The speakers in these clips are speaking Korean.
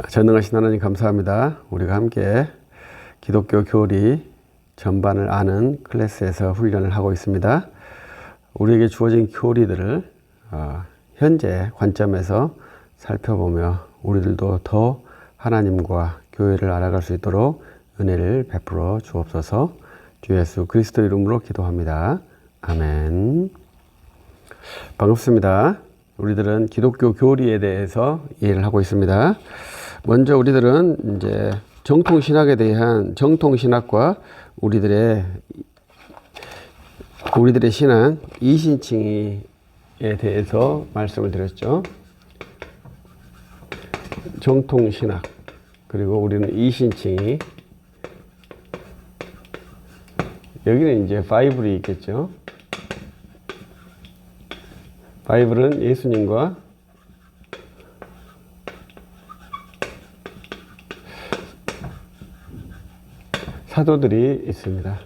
전능하신 하나님 감사합니다. 우리가 함께 기독교 교리 전반을 아는 클래스에서 훈련을 하고 있습니다. 우리에게 주어진 교리들을 현재 관점에서 살펴보며 우리들도 더 하나님과 교회를 알아갈 수 있도록 은혜를 베풀어 주옵소서. 주 예수 그리스도 이름으로 기도합니다. 아멘. 반갑습니다. 우리들은 기독교 교리에 대해서 이해를 하고 있습니다. 먼저 우리들은 이제 정통신학에 대한 정통신학과 우리들의 신앙 이신칭의에 대해서 말씀을 드렸죠. 정통신학 그리고 우리는 이신칭의, 여기는 이제 바이블이 있겠죠. 바이블은 예수님과 사도들이 있습니다.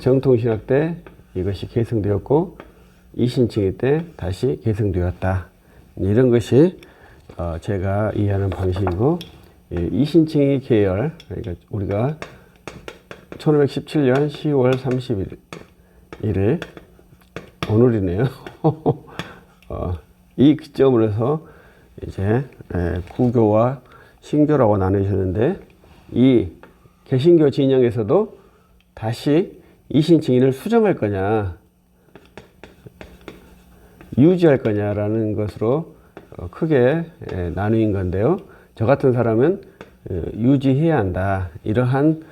정통신학 때 이것이 계승되었고 이신칭의 때 다시 계승되었다. 이런 것이 제가 이해하는 방식이고, 이신칭의 계열, 그러니까 우리가 1517년 10월 30일 오늘이네요. 이 기점으로 해서 이제 구교와 신교라고 나누셨는데, 이 개신교 진영에서도 다시 이신칭의를 수정할 거냐 유지할 거냐라는 것으로 크게 나누인 건데요. 저 같은 사람은 유지해야 한다, 이러한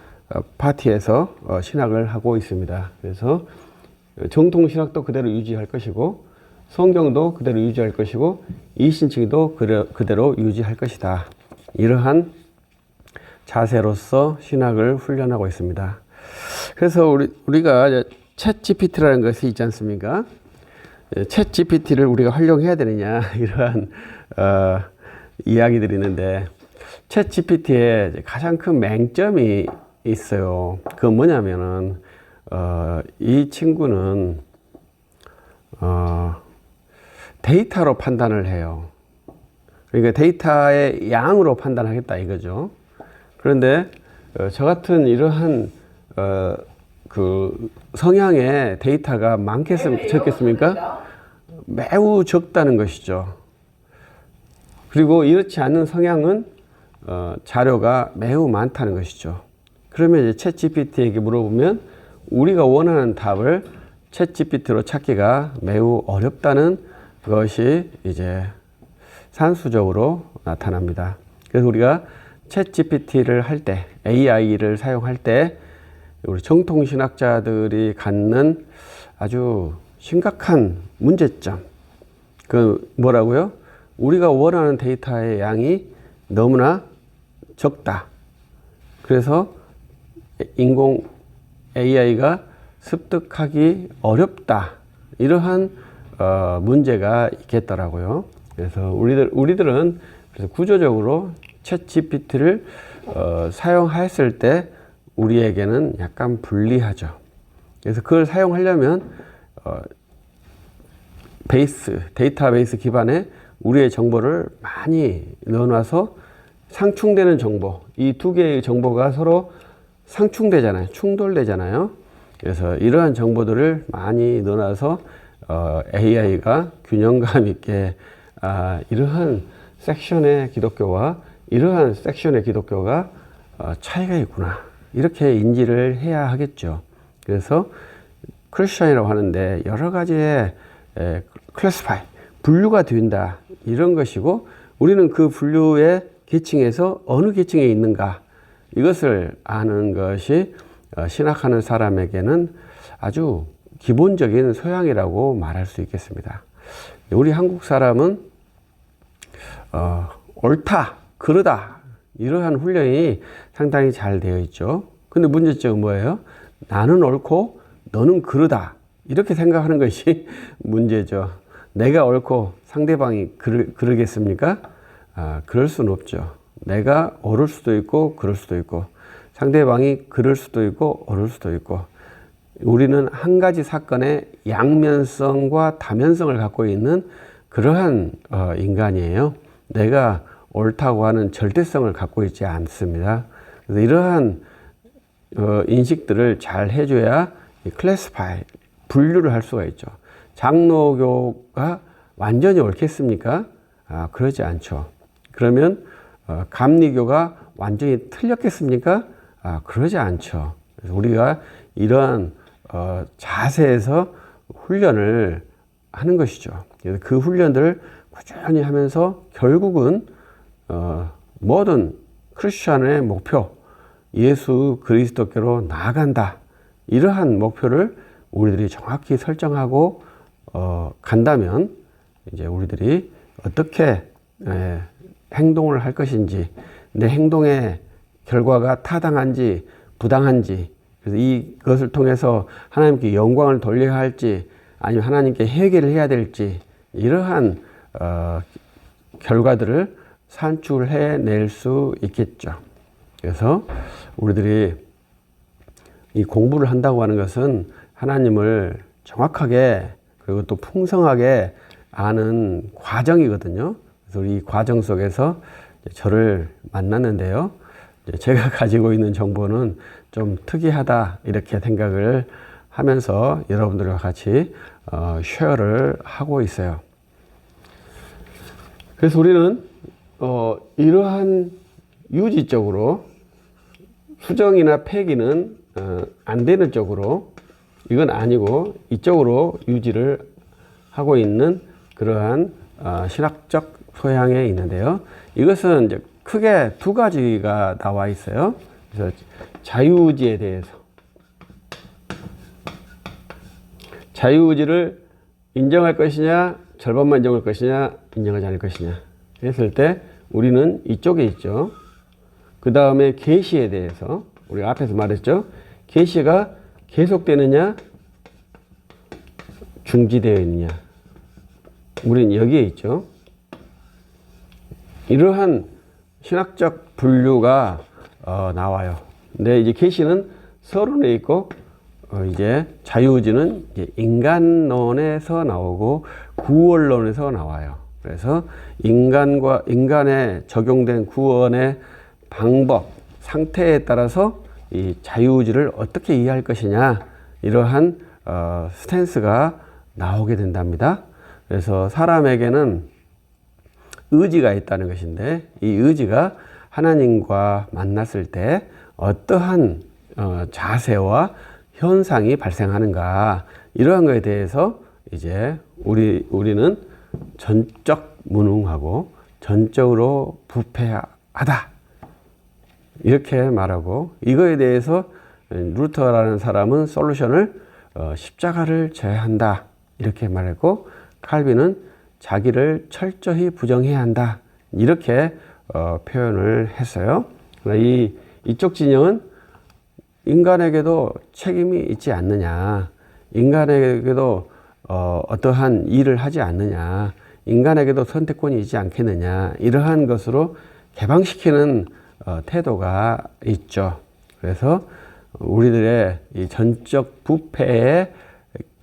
파티에서 신학을 하고 있습니다. 그래서 정통신학도 그대로 유지할 것이고, 성경도 그대로 유지할 것이고, 이신칭의도 그대로 유지할 것이다. 이러한 자세로서 신학을 훈련하고 있습니다. 그래서 우리가 챗 GPT라는 것이 있지 않습니까? 챗 GPT를 우리가 활용해야 되느냐, 이러한 이야기들이 있는데, 챗 GPT에 가장 큰 맹점이 있어요. 그건 뭐냐면은 이 친구는 데이터로 판단을 해요. 그러니까 데이터의 양으로 판단하겠다 이거죠. 그런데 저 같은 이러한 그 성향의 데이터가 적겠습니까? 매우 적다는 것이죠. 그리고 이렇지 않은 성향은 자료가 매우 많다는 것이죠. 그러면 이제 챗 GPT에게 물어보면 우리가 원하는 답을 챗 GPT로 찾기가 매우 어렵다는 것이 이제 산수적으로 나타납니다. 그래서 우리가 챗 GPT를 할 때, AI를 사용할 때 우리 정통신학자들이 갖는 아주 심각한 문제점, 그 뭐라고요? 우리가 원하는 데이터의 양이 너무나 적다. 그래서 인공 AI가 습득하기 어렵다. 이러한 문제가 있겠더라고요. 그래서 우리들은 그래서 구조적으로 챗 GPT를 사용했을 때 우리에게는 약간 불리하죠. 그래서 그걸 사용하려면 데이터베이스 기반에 우리의 정보를 많이 넣어놔서 상충되는 정보, 이 두 개의 정보가 서로 상충되잖아요. 충돌되잖아요. 그래서 이러한 정보들을 많이 넣어놔서 AI가 균형감 있게 이러한 섹션의 기독교와 이러한 섹션의 기독교가 차이가 있구나, 이렇게 인지를 해야 하겠죠. 그래서 크리스천이라고 하는데 여러 가지의 분류가 된다, 이런 것이고, 우리는 그 분류의 계층에서 어느 계층에 있는가, 이것을 아는 것이 신학하는 사람에게는 아주 기본적인 소양이라고 말할 수 있겠습니다. 우리 한국 사람은 옳다, 그르다, 이러한 훈련이 상당히 잘 되어 있죠. 근데 문제점은 뭐예요? 나는 옳고 너는 그르다, 이렇게 생각하는 것이 문제죠. 내가 옳고 상대방이 그르겠습니까? 그럴 수는 없죠. 내가 옳을 수도 있고 그럴 수도 있고, 상대방이 그럴 수도 있고 옳을 수도 있고, 우리는 한 가지 사건의 양면성과 다면성을 갖고 있는 그러한 인간이에요. 내가 옳다고 하는 절대성을 갖고 있지 않습니다. 그래서 이러한 인식들을 잘 해줘야 클래스파이, 분류를 할 수가 있죠. 장로교가 완전히 옳겠습니까? 그러지 않죠. 그러면 감리교가 완전히 틀렸겠습니까? 그러지 않죠. 그래서 우리가 이러한 자세에서 훈련을 하는 것이죠. 그래서 그 훈련들을 꾸준히 하면서 결국은 모든 크리스천의 목표, 예수 그리스도께로 나아간다. 이러한 목표를 우리들이 정확히 설정하고 간다면 이제 우리들이 어떻게 행동을 할 것인지, 내 행동의 결과가 타당한지 부당한지, 그래서 이것을 통해서 하나님께 영광을 돌려야 할지 아니면 하나님께 회개를 해야 될지, 이러한 결과들을 산출해낼 수 있겠죠. 그래서 우리들이 이 공부를 한다고 하는 것은 하나님을 정확하게 그리고 또 풍성하게 아는 과정이거든요. 그래서 이 과정 속에서 저를 만났는데요. 제가 가지고 있는 정보는 좀 특이하다 이렇게 생각을 하면서 여러분들과 같이 쉐어를 하고 있어요. 그래서 우리는 이러한 유지적으로 수정이나 폐기는 안 되는 쪽으로, 이건 아니고 이쪽으로 유지를 하고 있는 그러한 신학적 소양에 있는데요. 이것은 이제 크게 두 가지가 나와 있어요. 그래서 자유의지에 대해서, 자유의지를 인정할 것이냐, 절반만 인정할 것이냐, 인정하지 않을 것이냐 했을 때 우리는 이쪽에 있죠. 그 다음에 계시에 대해서, 우리가 앞에서 말했죠. 계시가 계속되느냐, 중지되어 있느냐. 우리는 여기에 있죠. 이러한 신학적 분류가 나와요. 근데 이제 계시는 서론에 있고, 이제 자유의지는 이제 인간론에서 나오고 구원론에서 나와요. 그래서 인간에 적용된 구원의 방법, 상태에 따라서 이 자유의지를 어떻게 이해할 것이냐, 이러한 스탠스가 나오게 된답니다. 그래서 사람에게는 의지가 있다는 것인데, 이 의지가 하나님과 만났을 때 어떠한 자세와 현상이 발생하는가, 이러한 것에 대해서 이제 우리는 전적 무능하고 전적으로 부패하다 이렇게 말하고, 이거에 대해서 루터라는 사람은 솔루션을 십자가를 져야 한다 이렇게 말했고, 칼빈은 자기를 철저히 부정해야 한다 이렇게 표현을 했어요. 이쪽 진영은 인간에게도 책임이 있지 않느냐, 인간에게도 어떠한 일을 하지 않느냐, 인간에게도 선택권이 있지 않겠느냐, 이러한 것으로 개방시키는 태도가 있죠. 그래서 우리들의 이 전적 부패의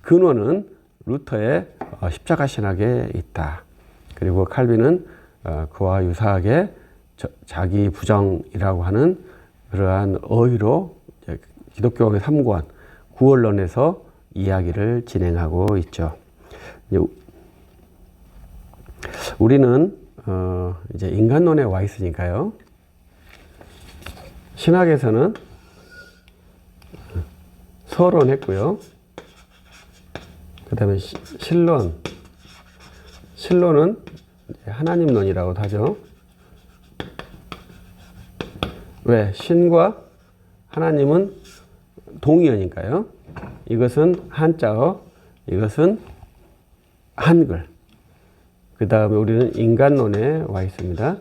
근원은 루터의 십자가 신학에 있다. 그리고 칼빈은 그와 유사하게 자기 부정이라고 하는 그러한 어휘로 기독교의 3권 구원론에서 이야기를 진행하고 있죠. 우리는 이제 인간론에 와 있으니까요. 신학에서는 서론했고요. 그 다음에 신론은 하나님론이라고도 하죠. 왜? 신과 하나님은 동의어니까요. 이것은 한자어, 이것은 한글. 그 다음에 우리는 인간론에 와 있습니다.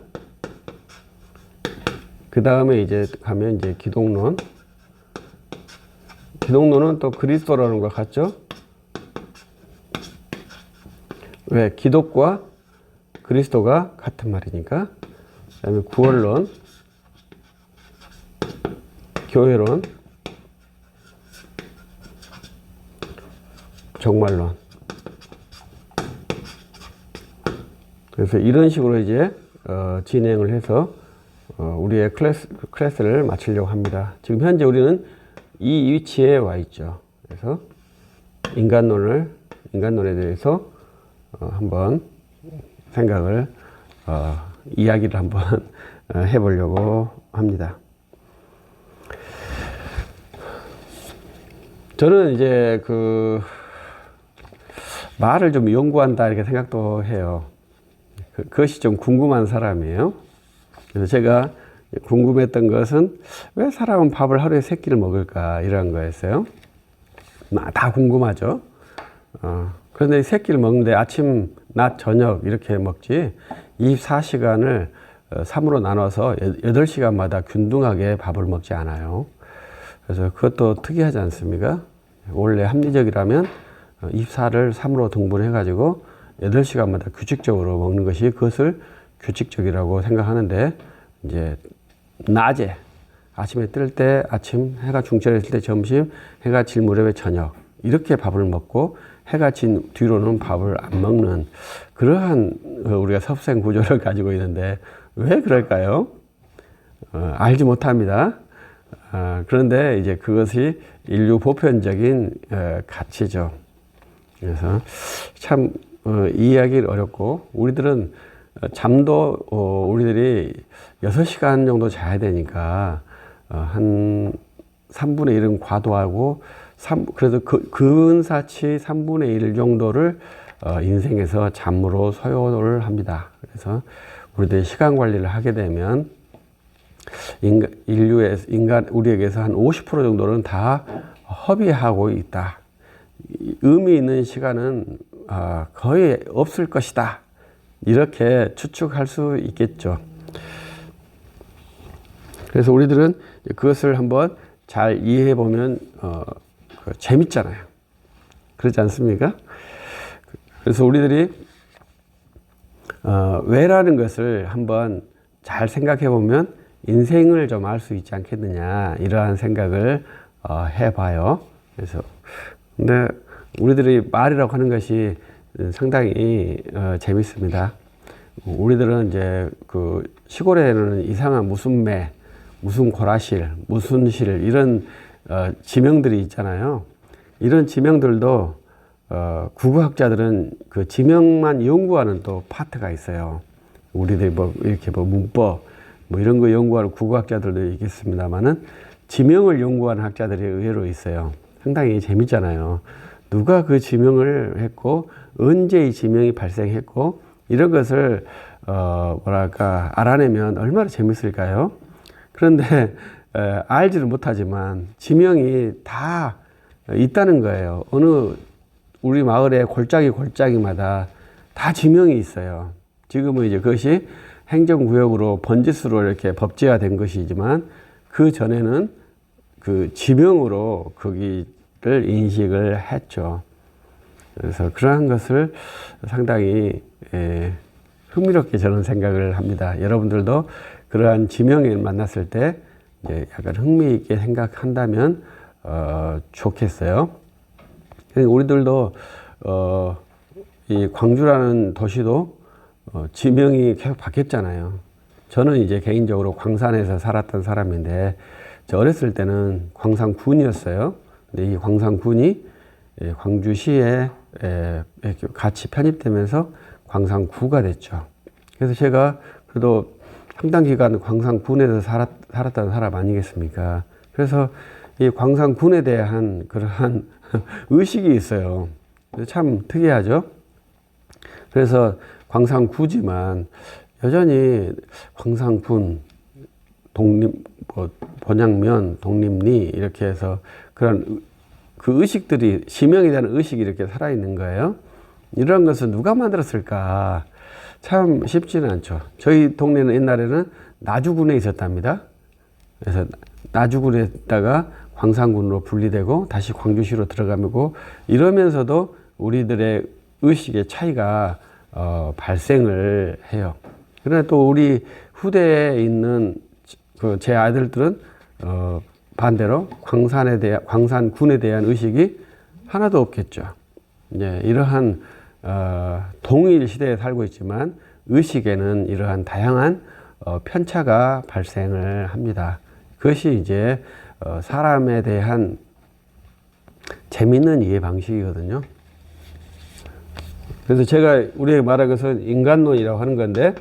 그 다음에 이제 가면 이제 기독론. 기독론은 또 그리스도라는 것 같죠? 왜? 기독과 그리스도가 같은 말이니까. 그 다음에 구원론, 교회론, 종말론. 그래서 이런 식으로 이제 진행을 해서 우리의 클래스를 마치려고 합니다. 지금 현재 우리는 이 위치에 와 있죠. 그래서 인간론에 대해서 한번 생각을 이야기를 한번 해보려고 합니다. 저는 이제 말을 좀 연구한다 이렇게 생각도 해요. 그것이 좀 궁금한 사람이에요. 그래서 제가 궁금했던 것은 왜 사람은 밥을 하루에 3끼를 먹을까 이런 거였어요. 다 궁금하죠. 그런데 3끼를 먹는데 아침, 낮, 저녁 이렇게 먹지 24시간을 3으로 나눠서 8시간마다 균등하게 밥을 먹지 않아요. 그래서 그것도 특이하지 않습니까? 원래 합리적이라면 24를 3으로 등분해 가지고 8시간마다 규칙적으로 먹는 것이 그것을 규칙적이라고 생각하는데, 이제 낮에 아침에 뜰 때 아침, 해가 중천했을 때 점심, 해가 질 무렵에 저녁 이렇게 밥을 먹고 해가 진 뒤로는 밥을 안 먹는 그러한 우리가 섭생 구조를 가지고 있는데 왜 그럴까요? 알지 못합니다. 그런데 이제 그것이 인류 보편적인 가치죠. 그래서 참 이해하기 어렵고, 우리들은 잠도 우리들이 6시간 정도 자야 되니까 한 3분의 1은 과도하고 그래도 근사치 3분의 1 정도를 인생에서 잠으로 소요를 합니다. 그래서 우리들이 시간 관리를 하게 되면 우리에게서 한 50% 정도는 다 허비하고 있다. 의미 있는 시간은 거의 없을 것이다. 이렇게 추측할 수 있겠죠. 그래서 우리들은 그것을 한번 잘 이해해 보면 재밌잖아요. 그렇지 않습니까? 그래서 우리들이 왜라는 것을 한번 잘 생각해 보면 인생을 좀 알 수 있지 않겠느냐, 이러한 생각을 해봐요. 그래서 근데 우리들이 말이라고 하는 것이 상당히 재밌습니다. 우리들은 이제 시골에는 이상한 무슨 매, 무슨 고라실, 무슨 실 이런 지명들이 있잖아요. 이런 지명들도 국어학자들은 그 지명만 연구하는 또 파트가 있어요. 우리들이 이렇게 문법 이런 거 연구하는 국어학자들도 있겠습니다만은 지명을 연구하는 학자들이 의외로 있어요. 상당히 재밌잖아요. 누가 그 지명을 했고 언제 이 지명이 발생했고 이런 것을 알아내면 얼마나 재밌을까요? 그런데 알지를 못하지만 지명이 다 있다는 거예요. 어느 우리 마을의 골짜기마다 다 지명이 있어요. 지금은 이제 그것이 행정구역으로 번지수로 이렇게 법제화된 것이지만 그 전에는 그 지명으로 거기를 인식을 했죠. 그래서 그러한 것을 상당히 흥미롭게 저는 생각을 합니다. 여러분들도 그러한 지명을 만났을 때 이제 약간 흥미있게 생각한다면 좋겠어요. 우리들도 이 광주라는 도시도 지명이 계속 바뀌었잖아요. 저는 이제 개인적으로 광산에서 살았던 사람인데, 저 어렸을 때는 광산군이었어요. 근데 이 광산군이 광주시에 같이 편입되면서 광산구가 됐죠. 그래서 제가 그래도 상당 기간 광산군에서 살았던 사람 아니겠습니까? 그래서 이 광산군에 대한 그러한 의식이 있어요. 참 특이하죠? 그래서 광산구지만 여전히 광산군, 번양면, 독립리 이렇게 해서 그런 그 의식들이, 지명에 대한 의식이 이렇게 살아있는 거예요. 이런 것을 누가 만들었을까? 참 쉽지는 않죠. 저희 동네는 옛날에는 나주군에 있었답니다. 그래서 나주군에 있다가 광산군으로 분리되고 다시 광주시로 들어가고 이러면서도 우리들의 의식의 차이가 발생을 해요. 그러나 또 우리 후대에 있는 제 아이들들은 반대로 광산군에 대한 의식이 하나도 없겠죠. 이러한 동일 시대에 살고 있지만 의식에는 이러한 다양한 편차가 발생을 합니다. 그것이 이제 사람에 대한 재미있는 이해 방식이거든요. 그래서 제가 우리에게 말한 것은 인간론이라고 하는 건데,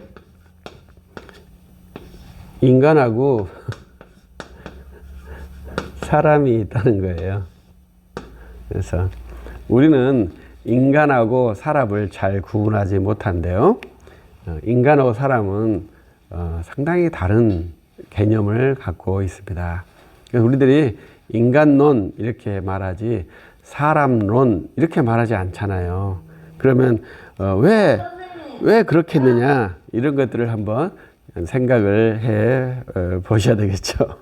인간하고 사람이 있다는 거예요. 그래서 우리는 인간하고 사람을 잘 구분하지 못한대요. 인간하고 사람은 상당히 다른 개념을 갖고 있습니다. 그래서 우리들이 인간론 이렇게 말하지 사람론 이렇게 말하지 않잖아요. 그러면 왜 그렇게 했느냐 이런 것들을 한번 생각을 해 보셔야 되겠죠.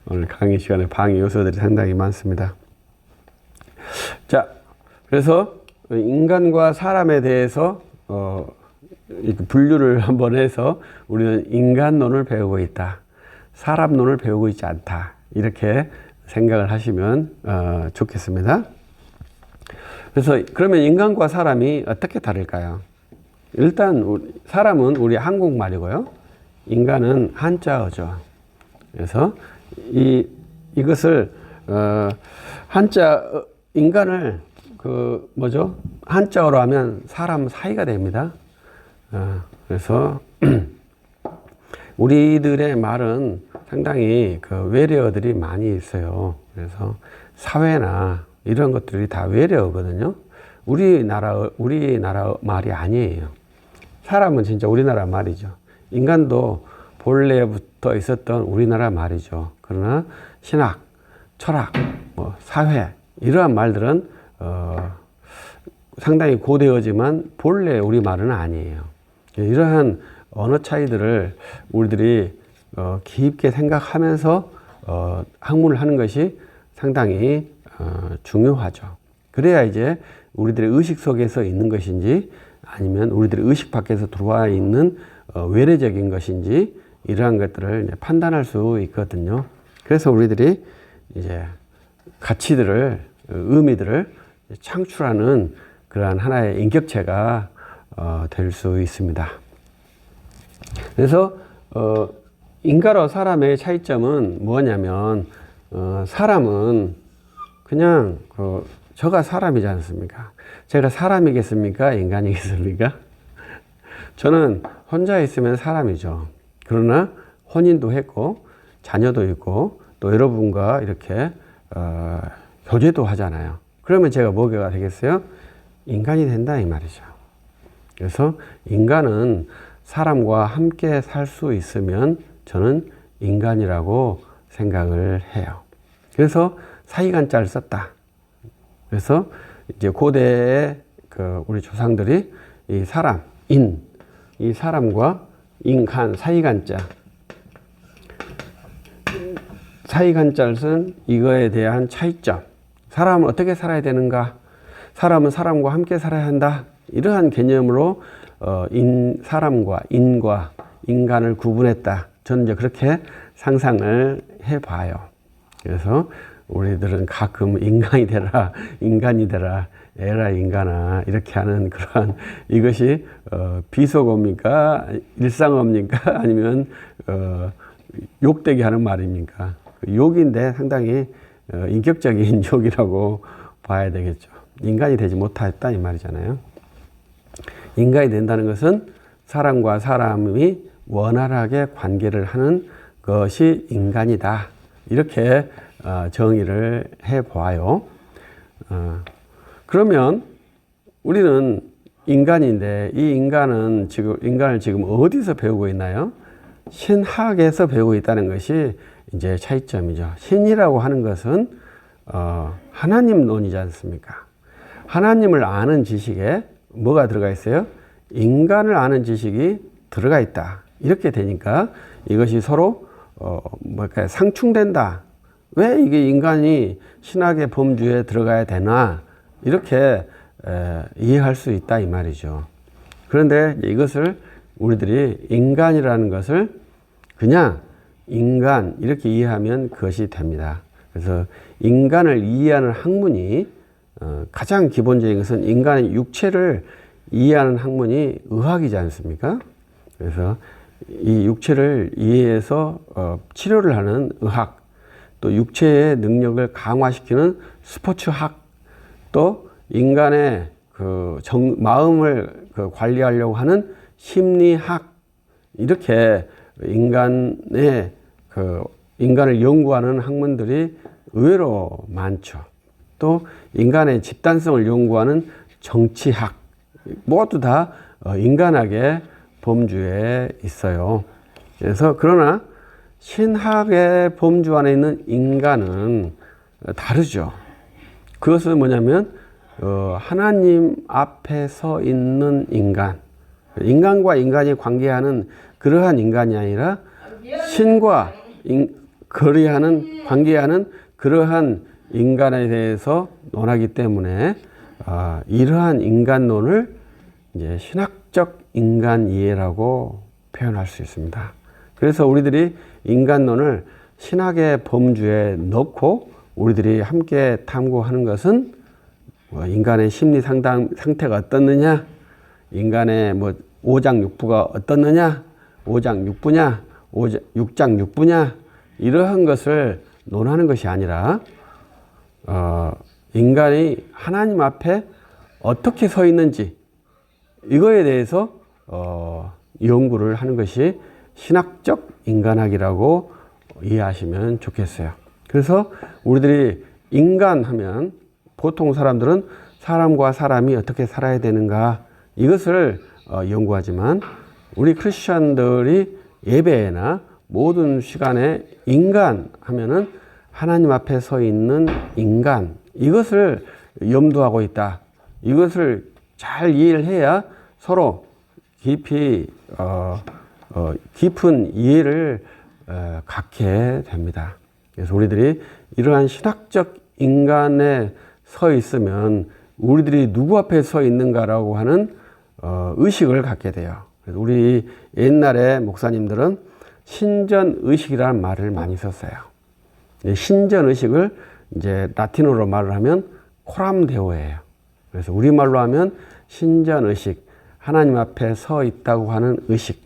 오늘 강의 시간에 방해 요소들이 상당히 많습니다. 자, 그래서 인간과 사람에 대해서 분류를 한번 해서 우리는 인간론을 배우고 있다. 사람론을 배우고 있지 않다. 이렇게 생각을 하시면 좋겠습니다. 그래서 그러면 인간과 사람이 어떻게 다를까요? 일단 사람은 우리 한국말이고요. 인간은 한자어죠. 그래서 이것을 한자 인간을 한자어로 하면 사람 사이가 됩니다. 그래서 우리들의 말은 상당히 외래어들이 많이 있어요. 그래서 사회나 이런 것들이 다 외래어거든요. 우리나라 말이 아니에요. 사람은 진짜 우리나라 말이죠. 인간도 본래부터 있었던 우리나라 말이죠. 그러나 신학, 철학, 사회 이러한 말들은 상당히 고대어지만 본래 우리 말은 아니에요. 이러한 언어 차이들을 우리들이 깊게 생각하면서 학문을 하는 것이 상당히 중요하죠. 그래야 이제 우리들의 의식 속에서 있는 것인지 아니면 우리들의 의식 밖에서 들어와 있는 외래적인 것인지 이러한 것들을 이제 판단할 수 있거든요. 그래서 우리들이 이제 가치들을, 의미들을 창출하는 그러한 하나의 인격체가 될 수 있습니다. 그래서 인간과 사람의 차이점은 뭐냐면 사람은 그냥 저가 사람이지 않습니까? 제가 사람이겠습니까? 인간이겠습니까? 저는 혼자 있으면 사람이죠. 그러나 혼인도 했고 자녀도 있고 또 여러분과 이렇게 교제도 하잖아요. 그러면 제가 뭐가 되겠어요? 인간이 된다 이 말이죠. 그래서 인간은 사람과 함께 살 수 있으면 저는 인간이라고 생각을 해요. 그래서 사이간자를 썼다. 그래서 이제 고대의 우리 조상들이 이 사람, 이 사람과 인간, 사이간자를 쓴 이거에 대한 차이점. 사람은 어떻게 살아야 되는가? 사람은 사람과 함께 살아야 한다. 이러한 개념으로 사람과 인간을 구분했다. 저는 이제 그렇게 상상을 해봐요. 그래서 우리들은 가끔 인간이 되라, 에라 인간아 이렇게 하는 그러한 이것이 비속어입니까? 일상어입니까? 아니면 욕되게 하는 말입니까? 욕인데 상당히 인격적인 욕이라고 봐야 되겠죠. 인간이 되지 못했다 이 말이잖아요. 인간이 된다는 것은 사람과 사람이 원활하게 관계를 하는 것이 인간이다. 이렇게 정의를 해보아요. 그러면 우리는 인간인데 이 인간을 지금 어디서 배우고 있나요? 신학에서 배우고 있다는 것이 이제 차이점이죠. 신이라고 하는 것은 하나님론이지 않습니까? 하나님을 아는 지식에 뭐가 들어가 있어요? 인간을 아는 지식이 들어가 있다. 이렇게 되니까 이것이 서로 상충된다. 왜 이게 인간이 신학의 범주에 들어가야 되나? 이렇게 이해할 수 있다 이 말이죠. 그런데 이것을 우리들이 인간이라는 것을 그냥 인간 이렇게 이해하면 그것이 됩니다. 그래서 인간을 이해하는 학문이 가장 기본적인 것은 인간의 육체를 이해하는 학문이 의학이지 않습니까? 그래서 이 육체를 이해해서 치료를 하는 의학, 또 육체의 능력을 강화시키는 스포츠학, 또 인간의 마음을 관리하려고 하는 심리학, 이렇게 인간을 연구하는 학문들이 의외로 많죠. 또 인간의 집단성을 연구하는 정치학, 모두 다 인간학의 범주에 있어요. 그래서 그러나 신학의 범주 안에 있는 인간은 다르죠. 그것은 뭐냐면 하나님 앞에 서 있는 인간, 인간과 인간이 관계하는 그러한 인간이 아니라 신과 관계하는 그러한 인간에 대해서 논하기 때문에 이러한 인간론을 이제 신학적 인간 이해라고 표현할 수 있습니다. 그래서 우리들이 인간론을 신학의 범주에 넣고 우리들이 함께 탐구하는 것은 인간의 심리 상태가 어떻느냐, 인간의 오장육부가 어떻느냐, 오장육부냐, 육장육부냐, 이러한 것을 논하는 것이 아니라 인간이 하나님 앞에 어떻게 서 있는지 이거에 대해서 연구를 하는 것이 신학적 인간학이라고 이해하시면 좋겠어요. 그래서 우리들이 인간하면 보통 사람들은 사람과 사람이 어떻게 살아야 되는가 이것을 연구하지만 우리 크리스천들이 예배나 모든 시간에 인간 하면은 하나님 앞에 서 있는 인간, 이것을 염두하고 있다. 이것을 잘 이해를 해야 서로 깊은 이해를 갖게 됩니다. 그래서 우리들이 이러한 신학적 인간에 서 있으면 우리들이 누구 앞에 서 있는가라고 하는 의식을 갖게 돼요. 그래서 우리 옛날에 목사님들은 신전의식이라는 말을 많이 썼어요. 신전의식을 이제 라틴어로 말을 하면 코람데오예요. 그래서 우리말로 하면 신전의식, 하나님 앞에 서 있다고 하는 의식,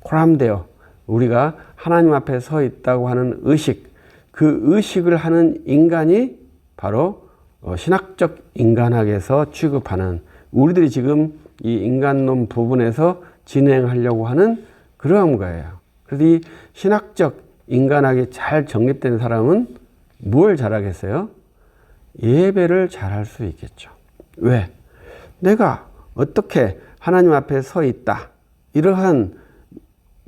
코람데오, 우리가 하나님 앞에 서 있다고 하는 의식, 그 의식을 하는 인간이 바로 신학적 인간학에서 취급하는, 우리들이 지금 이 인간론 부분에서 진행하려고 하는 그러한 거예요. 그래서 이 신학적 인간학이 잘 정립된 사람은 뭘 잘하겠어요? 예배를 잘할 수 있겠죠. 왜? 내가 어떻게 하나님 앞에 서 있다. 이러한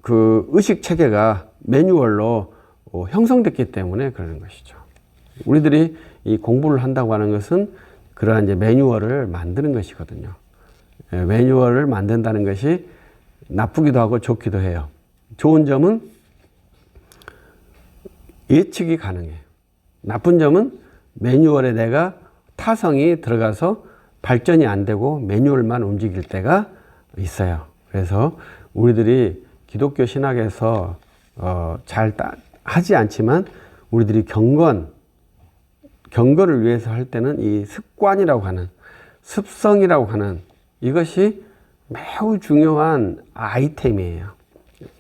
그 의식 체계가 매뉴얼로 형성됐기 때문에 그러는 것이죠. 우리들이 이 공부를 한다고 하는 것은 그러한 이제 매뉴얼을 만드는 것이거든요. 매뉴얼을 만든다는 것이 나쁘기도 하고 좋기도 해요. 좋은 점은 예측이 가능해요. 나쁜 점은 매뉴얼에 내가 타성이 들어가서 발전이 안 되고 매뉴얼만 움직일 때가 있어요. 그래서 우리들이 기독교 신학에서 잘 하지 않지만 우리들이 경건을 위해서 할 때는 이 습관이라고 하는, 습성이라고 하는 이것이 매우 중요한 아이템이에요.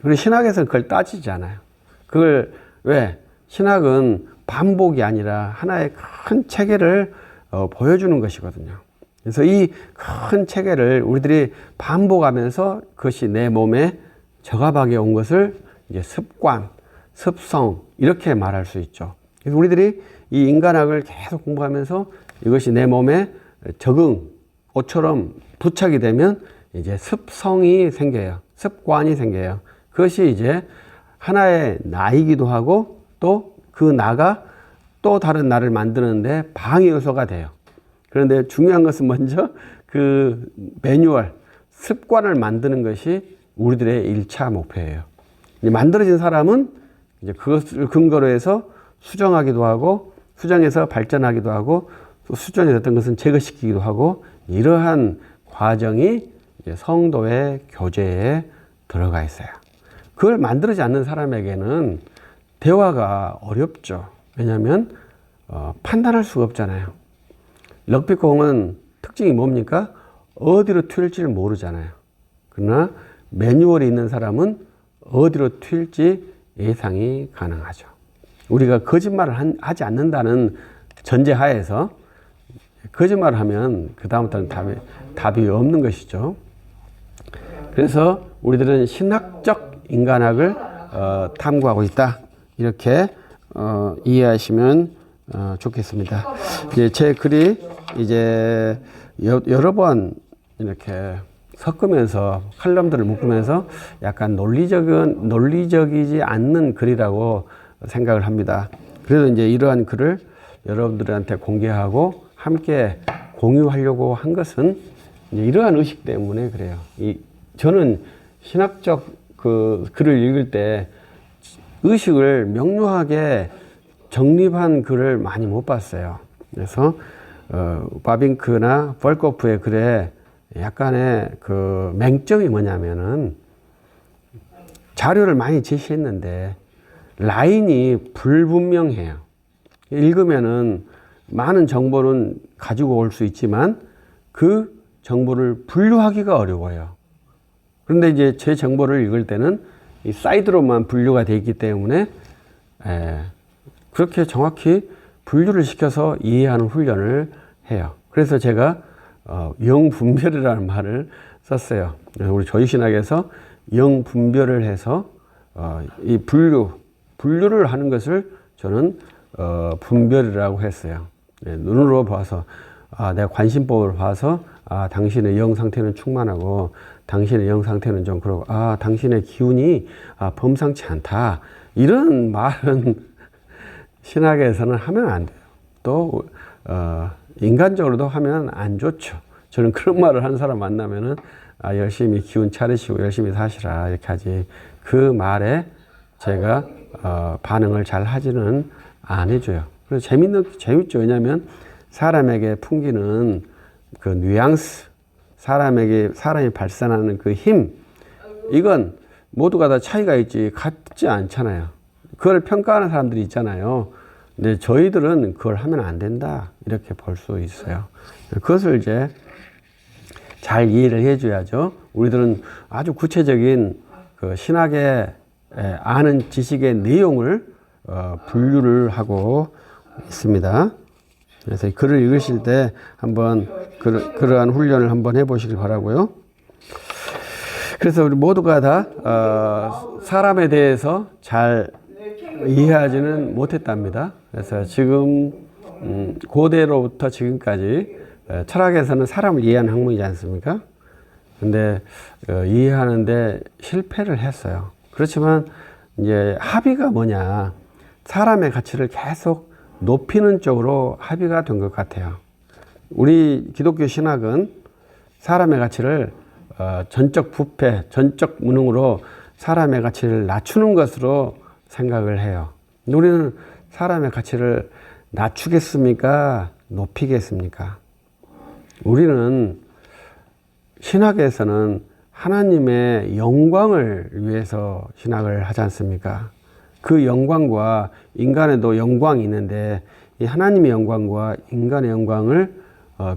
그리고 신학에서는 그걸 따지지 않아요. 그걸 왜? 신학은 반복이 아니라 하나의 큰 체계를 보여주는 것이거든요. 그래서 이 큰 체계를 우리들이 반복하면서 그것이 내 몸에 적합하게 온 것을 이제 습관, 습성 이렇게 말할 수 있죠. 그래서 우리들이 이 인간학을 계속 공부하면서 이것이 내 몸에 옷처럼 부착이 되면 이제 습성이 생겨요. 습관이 생겨요. 그것이 이제 하나의 나이기도 하고 또 그 나가 또 다른 나를 만드는데 방해 요소가 돼요. 그런데 중요한 것은 먼저 그 매뉴얼, 습관을 만드는 것이 우리들의 1차 목표예요. 만들어진 사람은 이제 그것을 근거로 해서 수정하기도 하고, 수정해서 발전하기도 하고, 또 수정이 됐던 것은 제거시키기도 하고, 이러한 과정이 이제 성도의 교제에 들어가 있어요. 그걸 만들어지 않는 사람에게는 대화가 어렵죠. 왜냐하면 판단할 수가 없잖아요. 럭비공은 특징이 뭡니까? 어디로 튈지를 모르잖아요. 그러나 매뉴얼이 있는 사람은 어디로 튈지 예상이 가능하죠. 우리가 거짓말을 하지 않는다는 전제하에서 거짓말을 하면 그 다음부터는 답이 없는 것이죠. 그래서 우리들은 신학적 인간학을 탐구하고 있다. 이렇게 이해하시면 좋겠습니다. 이제 제 글이 이제 여러 번 이렇게 섞으면서 칼럼들을 묶으면서 약간 논리적이지 않는 글이라고 생각을 합니다. 그래서 이제 이러한 글을 여러분들한테 공개하고 함께 공유하려고 한 것은 이제 이러한 의식 때문에 그래요. 저는 신학적 그 글을 읽을 때 의식을 명료하게 정립한 글을 많이 못 봤어요. 그래서 바빙크나 벌코프의 글에 약간의 그 맹점이 뭐냐면은 자료를 많이 제시했는데 라인이 불분명해요. 읽으면은 많은 정보는 가지고 올 수 있지만 그 정보를 분류하기가 어려워요. 그런데 이제 제 정보를 읽을 때는 이 사이드로만 분류가 되어 있기 때문에 그렇게 정확히 분류를 시켜서 이해하는 훈련을 해요. 그래서 제가 영분별이라는 말을 썼어요. 우리 조유신학에서 영분별을 해서 이 분류를 하는 것을 저는 분별이라고 했어요. 눈으로 봐서 내가 관심법을 봐서 당신의 영 상태는 충만하고 당신의 영 상태는 좀 그러고 당신의 기운이 범상치 않다. 이런 말은 신학에서는 하면 안 돼요. 또 인간적으로도 하면 안 좋죠. 저는 그런 말을 하는 사람 만나면은 열심히 기운 차리시고 열심히 사시라 이렇게 하지, 그 말에 제가 반응을 잘 하지는 안 해줘요. 그래서 재밌죠. 왜냐하면 사람에게 풍기는 그 뉘앙스, 사람이 발산하는 그 힘, 이건 모두가 다 차이가 있지 같지 않잖아요. 그걸 평가하는 사람들이 있잖아요. 근데 저희들은 그걸 하면 안 된다 이렇게 볼 수 있어요. 그것을 이제 잘 이해를 해줘야죠. 우리들은 아주 구체적인 그 신학의 아는 지식의 내용을 분류를 하고 있습니다. 그래서 글을 읽으실 때 한번 그러한 훈련을 한번 해보시길 바라고요. 그래서 우리 모두가 다 사람에 대해서 잘 이해하지는 못했답니다. 그래서 지금 고대로부터 지금까지 철학에서는 사람을 이해하는 학문이지 않습니까? 근데 이해하는데 실패를 했어요. 그렇지만 이제 합의가 뭐냐, 사람의 가치를 계속 높이는 쪽으로 합의가 된 것 같아요. 우리 기독교 신학은 사람의 가치를 전적 부패, 전적 무능으로 사람의 가치를 낮추는 것으로 생각을 해요. 우리는 사람의 가치를 낮추겠습니까? 높이겠습니까? 우리는 신학에서는 하나님의 영광을 위해서 신학을 하지 않습니까? 그 영광과 인간에도 영광이 있는데 이 하나님의 영광과 인간의 영광을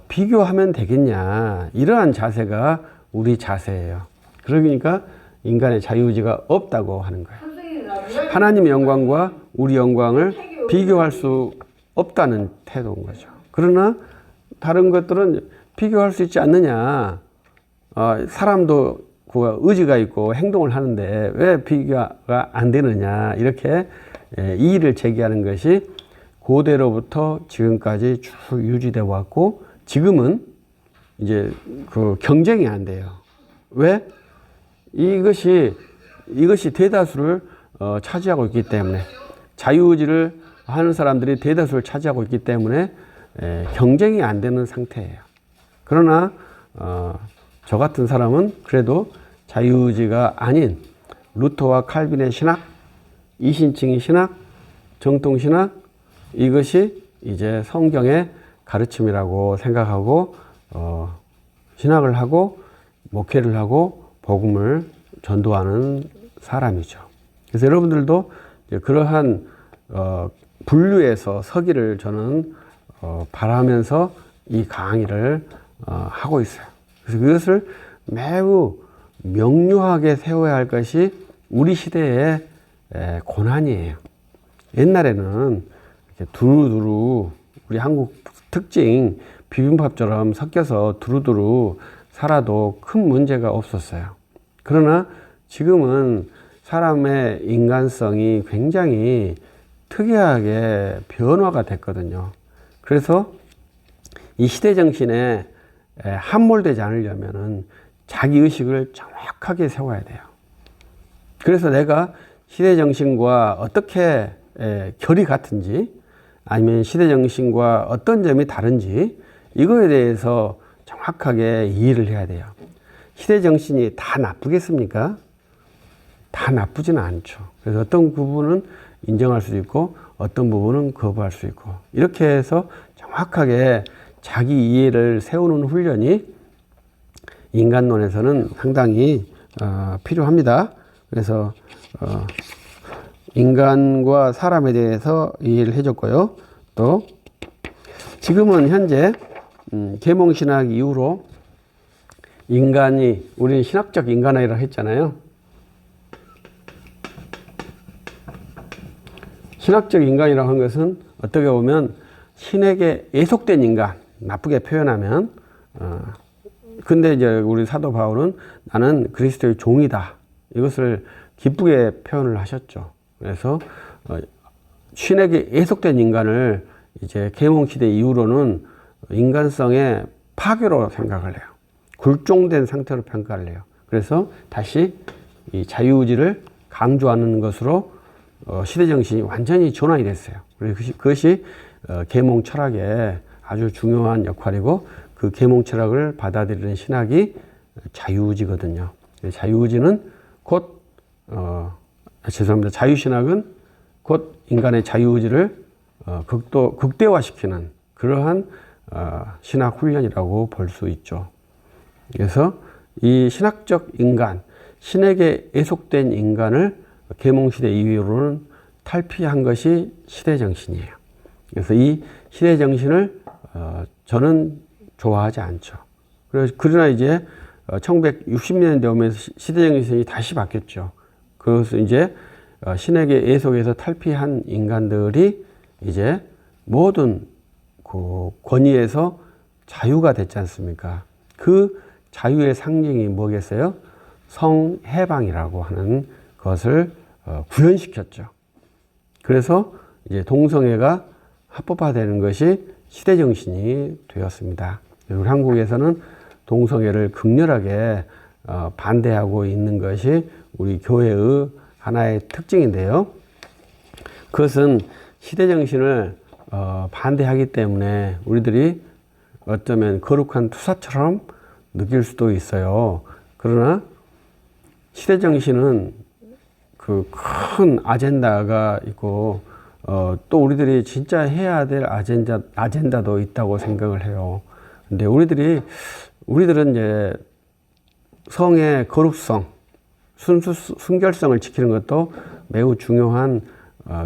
비교하면 되겠냐, 이러한 자세가 우리 자세예요. 그러니까 인간의 자유의지가 없다고 하는 거예요. 하나님의 영광과 우리 영광을 비교할 수 없다는 태도인 거죠. 그러나 다른 것들은 비교할 수 있지 않느냐, 사람도 그 의지가 있고 행동을 하는데 왜 비교가 안 되느냐, 이렇게 이의를 제기하는 것이 고대로부터 지금까지 쭉 유지되어 왔고, 지금은 이제 그 경쟁이 안 돼요. 왜? 이것이 대다수를 차지하고 있기 때문에, 자유의지를 하는 사람들이 대다수를 차지하고 있기 때문에 경쟁이 안 되는 상태예요. 그러나 저 같은 사람은 그래도 자유의지가 아닌 루터와 칼빈의 신학, 이신칭의 신학, 정통신학, 이것이 이제 성경의 가르침이라고 생각하고 신학을 하고 목회를 하고 복음을 전도하는 사람이죠. 그래서 여러분들도 그러한 분류에서 서기를 저는 바라면서 이 강의를 하고 있어요. 그래서 그것을 매우 명료하게 세워야 할 것이 우리 시대의 고난이에요. 옛날에는 이렇게 두루두루 우리 한국 특징 비빔밥처럼 섞여서 두루두루 살아도 큰 문제가 없었어요. 그러나 지금은 사람의 인간성이 굉장히 특이하게 변화가 됐거든요. 그래서 이 시대 정신에 함몰되지 않으려면은 자기의식을 정확하게 세워야 돼요. 그래서 내가 시대 정신과 어떻게 결이 같은지 아니면 시대 정신과 어떤 점이 다른지 이거에 대해서 정확하게 이해를 해야 돼요. 시대 정신이 다 나쁘겠습니까? 다 나쁘지는 않죠. 그래서 어떤 부분은 인정할 수 있고 어떤 부분은 거부할 수 있고 이렇게 해서 정확하게 자기 이해를 세우는 훈련이 인간론에서는 상당히 필요합니다. 그래서 인간과 사람에 대해서 이해를 해줬고요. 또 지금은 현재 계몽신학 이후로 인간이 우리는 신학적 인간이라고 했잖아요. 신학적 인간이라고 하는 것은 어떻게 보면 신에게 애속된 인간, 나쁘게 표현하면 근데 이제 우리 사도 바울은 나는 그리스도의 종이다. 이것을 기쁘게 표현을 하셨죠. 그래서 신에게 애속된 인간을 이제 계몽시대 이후로는 인간성의 파괴로 생각을 해요. 굴종된 상태로 평가를 해요. 그래서 다시 이 자유의지를 강조하는 것으로 시대정신이 완전히 전환이 됐어요. 그것이 계몽 철학의 아주 중요한 역할이고 그 계몽 철학을 받아들이는 신학이 자유의지거든요. 자유의지는 곧 죄송합니다. 자유신학은 곧 인간의 자유의지를 극대화시키는 그러한 신학 훈련이라고 볼 수 있죠. 그래서 이 신학적 인간, 신에게 애속된 인간을 계몽시대 이후로는 탈피한 것이 시대정신이에요. 그래서 이 시대정신을 저는 좋아하지 않죠. 그러나 이제 1960년대 오면서 시대정신이 다시 바뀌었죠. 그래서 이제 신에게 애속에서 탈피한 인간들이 이제 모든 그 권위에서 자유가 됐지 않습니까? 그 자유의 상징이 뭐겠어요? 성해방이라고 하는 것을 구현시켰죠. 그래서 이제 동성애가 합법화되는 것이 시대정신이 되었습니다. 우리 한국에서는 동성애를 극렬하게 반대하고 있는 것이 우리 교회의 하나의 특징인데요. 그것은 시대정신을 반대하기 때문에 우리들이 어쩌면 거룩한 투사처럼 느낄 수도 있어요. 그러나 시대정신은 그 큰 아젠다가 있고 또 우리들이 진짜 해야 될 아젠다도 있다고 생각을 해요. 근데 우리들은 이제 성의 거룩성, 순결성을 지키는 것도 매우 중요한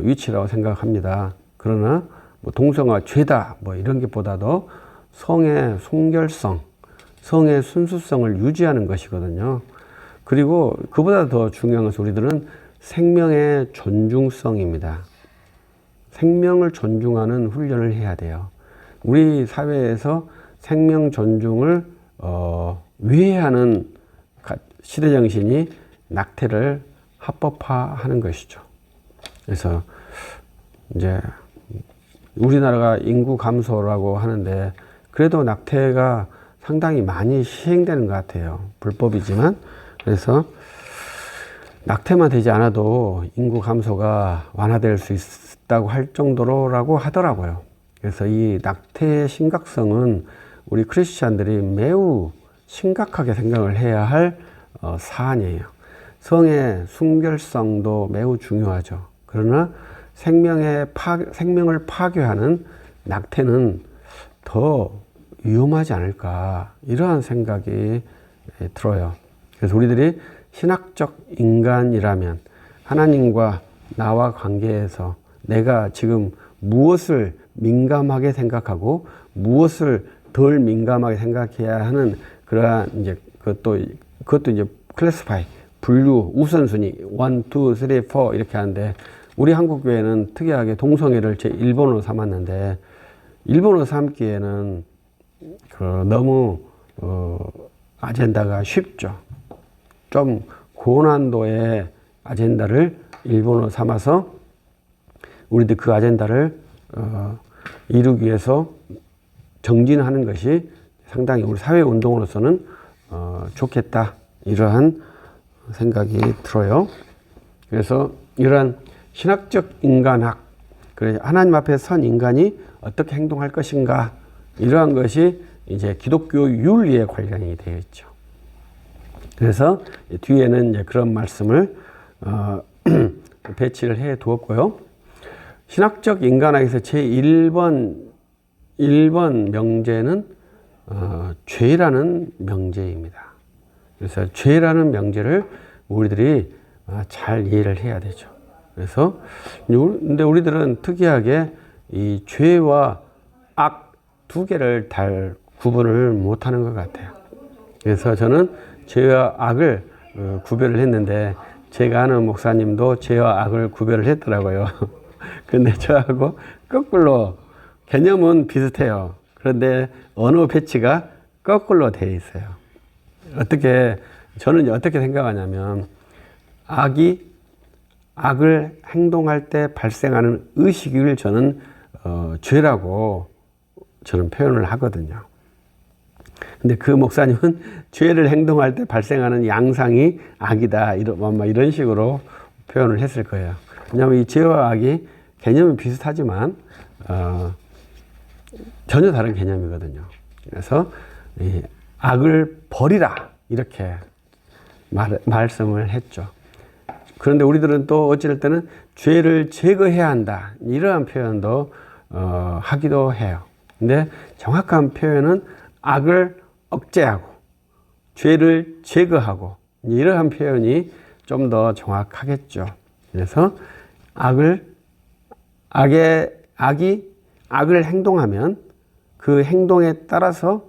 위치라고 생각합니다. 그러나 뭐 동성애가 죄다 뭐 이런 것보다도 성의 순결성, 성의 순수성을 유지하는 것이거든요. 그리고 그보다 더 중요한 것은 우리들은 생명의 존중성입니다. 생명을 존중하는 훈련을 해야 돼요. 우리 사회에서 생명 존중을 위해하는 시대정신이 낙태를 합법화하는 것이죠. 그래서 이제 우리나라가 인구 감소라고 하는데 그래도 낙태가 상당히 많이 시행되는 것 같아요. 불법이지만. 그래서 낙태만 되지 않아도 인구 감소가 완화될 수 있다고 할 정도로라고 하더라고요. 그래서 이 낙태의 심각성은 우리 크리스찬들이 매우 심각하게 생각을 해야 할 사안이에요. 성의 순결성도 매우 중요하죠. 그러나 생명을 파괴하는 낙태는 더 위험하지 않을까 이러한 생각이 들어요. 그래서 우리들이 신학적 인간이라면 하나님과 나와 관계에서 내가 지금 무엇을 민감하게 생각하고 무엇을 덜 민감하게 생각해야 하는 그러한 이제 그것도 이제 클래스파이, 분류, 우선순위, 1, 2, 3, 4 이렇게 하는데 우리 한국 교회는 특이하게 동성애를 제 1번으로 삼았는데 1번으로 삼기에는 너무 아젠다가 쉽죠. 좀 고난도의 아젠다를 1번으로 삼아서 우리들 그 아젠다를 이루기 위해서 정진하는 것이 상당히 우리 사회 운동으로서는 좋겠다, 이러한 생각이 들어요. 그래서 이러한 신학적 인간학, 그래서 하나님 앞에 선 인간이 어떻게 행동할 것인가, 이러한 것이 이제 기독교 윤리에 관련이 되어 있죠. 그래서 뒤에는 이제 그런 말씀을 배치를 해 두었고요. 신학적 인간학에서 제 1번 명제는 죄라는 명제입니다. 그래서 죄라는 명제를 우리들이 잘 이해를 해야 되죠. 그래서 근데 우리들은 특이하게 이 죄와 악 두 개를 잘 구분을 못하는 것 같아요. 그래서 저는 죄와 악을 구별을 했는데 제가 아는 목사님도 죄와 악을 구별을 했더라고요. 근데 저하고 거꾸로 개념은 비슷해요. 그런데 언어 배치가 거꾸로 되어 있어요. 저는 어떻게 생각하냐면 악을 행동할 때 발생하는 의식을 저는 죄라고 저는 표현을 하거든요. 근데 그 목사님은 죄를 행동할 때 발생하는 양상이 악이다, 이런 식으로 표현을 했을 거예요. 왜냐하면 이 죄와 악이 개념은 비슷하지만 전혀 다른 개념이거든요. 그래서 이 악을 버리라, 이렇게 말씀을 했죠. 그런데 우리들은 또 어찌될 때는 죄를 제거해야 한다, 이러한 표현도 하기도 해요. 근데 정확한 표현은 악을 억제하고 죄를 제거하고, 이러한 표현이 좀 더 정확하겠죠. 그래서 악을 행동하면 그 행동에 따라서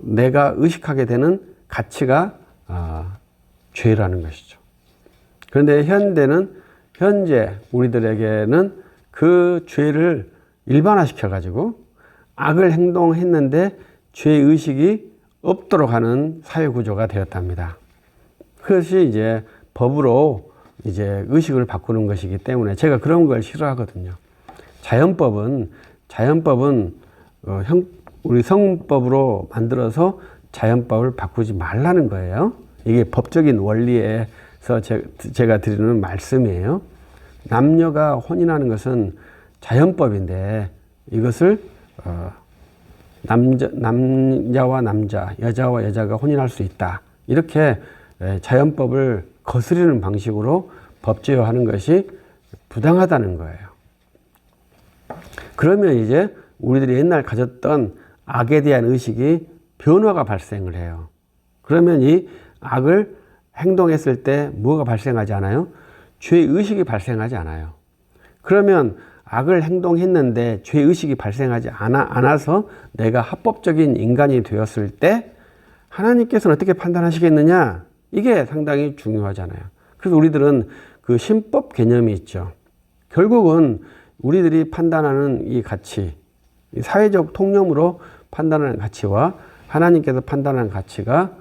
내가 의식하게 되는 가치가 죄라는 것이죠. 그런데 현재 우리들에게는 그 죄를 일반화시켜 가지고 악을 행동했는데 죄의식이 없도록 하는 사회구조가 되었답니다. 그것이 이제 법으로 이제 의식을 바꾸는 것이기 때문에 제가 그런 걸 싫어하거든요. 자연법은 우리 성법으로 만들어서 자연법을 바꾸지 말라는 거예요. 이게 법적인 원리에서 제가 드리는 말씀이에요. 남녀가 혼인하는 것은 자연법인데 이것을 남자와 남자, 여자와 여자가 혼인할 수 있다, 이렇게 자연법을 거스르는 방식으로 법제화하는 것이 부당하다는 거예요. 그러면 이제 우리들이 옛날 가졌던 악에 대한 의식이 변화가 발생을 해요. 그러면 이 악을 행동했을 때 뭐가 발생하지 않아요? 죄의식이 발생하지 않아요. 그러면 악을 행동했는데 죄의식이 발생하지 않아서 내가 합법적인 인간이 되었을 때 하나님께서는 어떻게 판단하시겠느냐? 이게 상당히 중요하잖아요. 그래서 우리들은 그 신법 개념이 있죠. 결국은 우리들이 판단하는 이 가치, 사회적 통념으로 판단하는 가치와 하나님께서 판단하는 가치가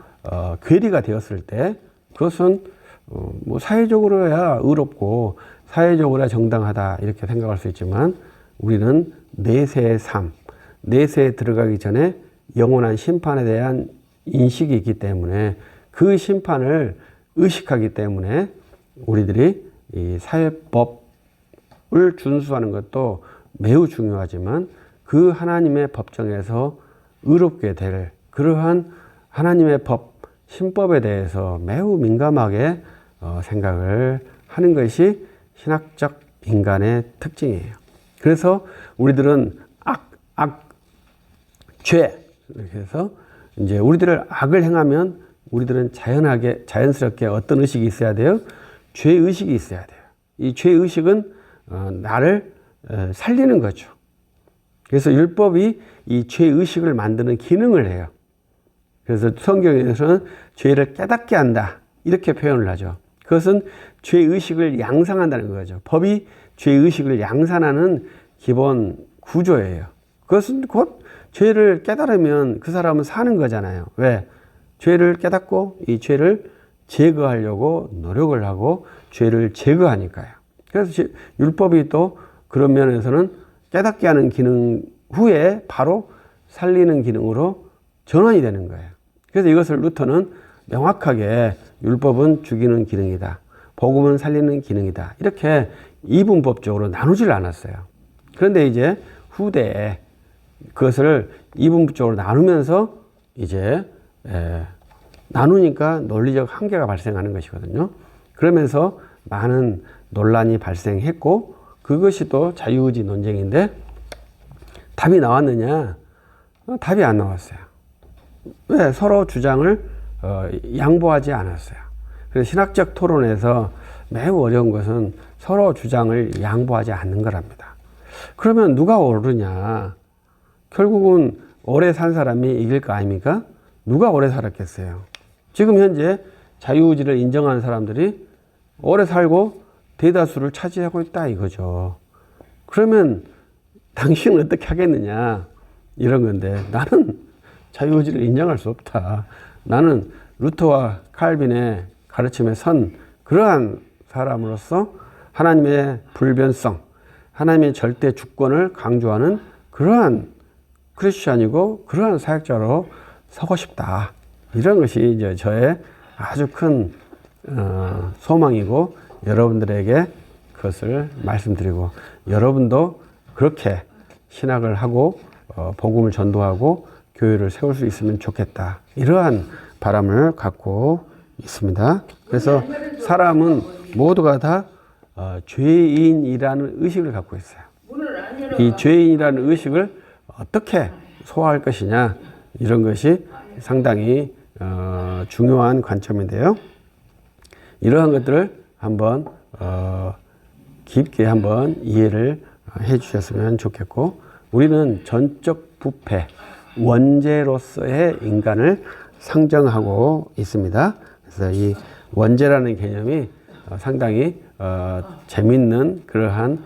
괴리가 되었을 때 그것은 뭐 사회적으로야 의롭고 사회적으로야 정당하다, 이렇게 생각할 수 있지만 우리는 내세의 삶, 내세에 들어가기 전에 영원한 심판에 대한 인식이 있기 때문에 그 심판을 의식하기 때문에 우리들이 이 사회법을 준수하는 것도 매우 중요하지만 그 하나님의 법정에서 의롭게 될 그러한 하나님의 법, 신법에 대해서 매우 민감하게 생각을 하는 것이 신학적 인간의 특징이에요. 그래서 우리들은 죄, 그래서 이제 우리들을 악을 행하면 우리들은 자연스럽게 어떤 의식이 있어야 돼요? 죄의식이 있어야 돼요. 이 죄의식은 나를 살리는 거죠. 그래서 율법이 이 죄의식을 만드는 기능을 해요. 그래서 성경에서는 죄를 깨닫게 한다. 이렇게 표현을 하죠. 그것은 죄의식을 양산한다는 거죠. 법이 죄의식을 양산하는 기본 구조예요. 그것은 곧 죄를 깨달으면 그 사람은 사는 거잖아요. 왜? 죄를 깨닫고 이 죄를 제거하려고 노력을 하고 죄를 제거하니까요. 그래서 율법이 또 그런 면에서는 깨닫게 하는 기능 후에 바로 살리는 기능으로 전환이 되는 거예요. 그래서 이것을 루터는 명확하게 율법은 죽이는 기능이다. 복음은 살리는 기능이다. 이렇게 이분법적으로 나누질 않았어요. 그런데 이제 후대에 그것을 이분법적으로 나누면서 이제 나누니까 논리적 한계가 발생하는 것이거든요. 그러면서 많은 논란이 발생했고 그것이 또 자유의지 논쟁인데 답이 나왔느냐? 답이 안 나왔어요. 왜? 서로 주장을 양보하지 않았어요. 그래서 신학적 토론에서 매우 어려운 것은 서로 주장을 양보하지 않는 거랍니다. 그러면 누가 오르냐? 결국은 오래 산 사람이 이길 거 아닙니까? 누가 오래 살았겠어요? 지금 현재 자유의지를 인정하는 사람들이 오래 살고 대다수를 차지하고 있다 이거죠. 그러면 당신은 어떻게 하겠느냐? 이런 건데 나는 자유의지를 인정할 수 없다. 나는 루터와 칼빈의 가르침에 선 그러한 사람으로서 하나님의 불변성, 하나님의 절대 주권을 강조하는 그러한 크리스찬이고 그러한 사역자로 서고 싶다. 이런 것이 이제 저의 아주 큰 소망이고 여러분들에게 그것을 말씀드리고 여러분도 그렇게 신학을 하고 복음을 전도하고 교회를 세울 수 있으면 좋겠다. 이러한 바람을 갖고 있습니다. 그래서 사람은 모두가 다 죄인이라는 의식을 갖고 있어요. 이 죄인이라는 의식을 어떻게 소화할 것이냐 이런 것이 상당히 중요한 관점인데요. 이러한 것들을 한번 깊게 한번 이해를 해 주셨으면 좋겠고 우리는 전적 부패 원죄로서의 인간을 상정하고 있습니다. 그래서 이 원죄라는 개념이 상당히 재밌는 그러한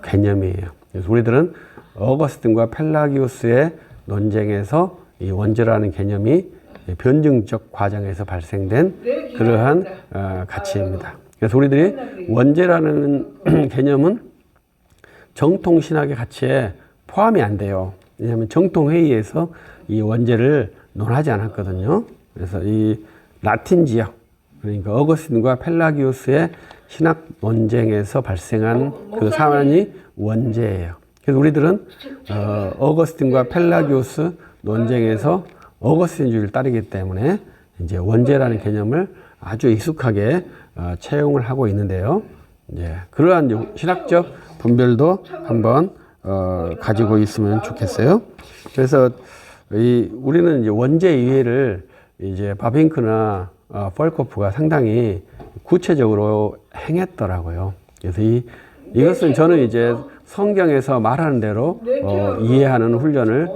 개념이에요. 그래서 우리들은 어거스틴과 펠라기우스의 논쟁에서 이 원죄라는 개념이 변증적 과정에서 발생된 그러한 가치입니다. 그래서 우리들이 원죄라는 개념은 정통신학의 가치에 포함이 안 돼요. 왜냐하면 정통회의에서 이 원죄를 논하지 않았거든요. 그래서 이 라틴 지역, 그러니까 어거스틴과 펠라기우스의 신학 논쟁에서 발생한 그 사안이 원죄예요. 그래서 우리들은 어거스틴과 펠라기우스 논쟁에서 어거스틴주의를 따르기 때문에 이제 원죄라는 개념을 아주 익숙하게 채용을 하고 있는데요. 이제 그러한 신학적 분별도 한번 가지고 있으면 좋겠어요. 그래서 우리는 이제 원죄 이해를 이제 바빙크나 펄코프가 상당히 구체적으로 행했더라고요. 그래서 이것은 저는 이제 성경에서 말하는 대로 이해하는 훈련을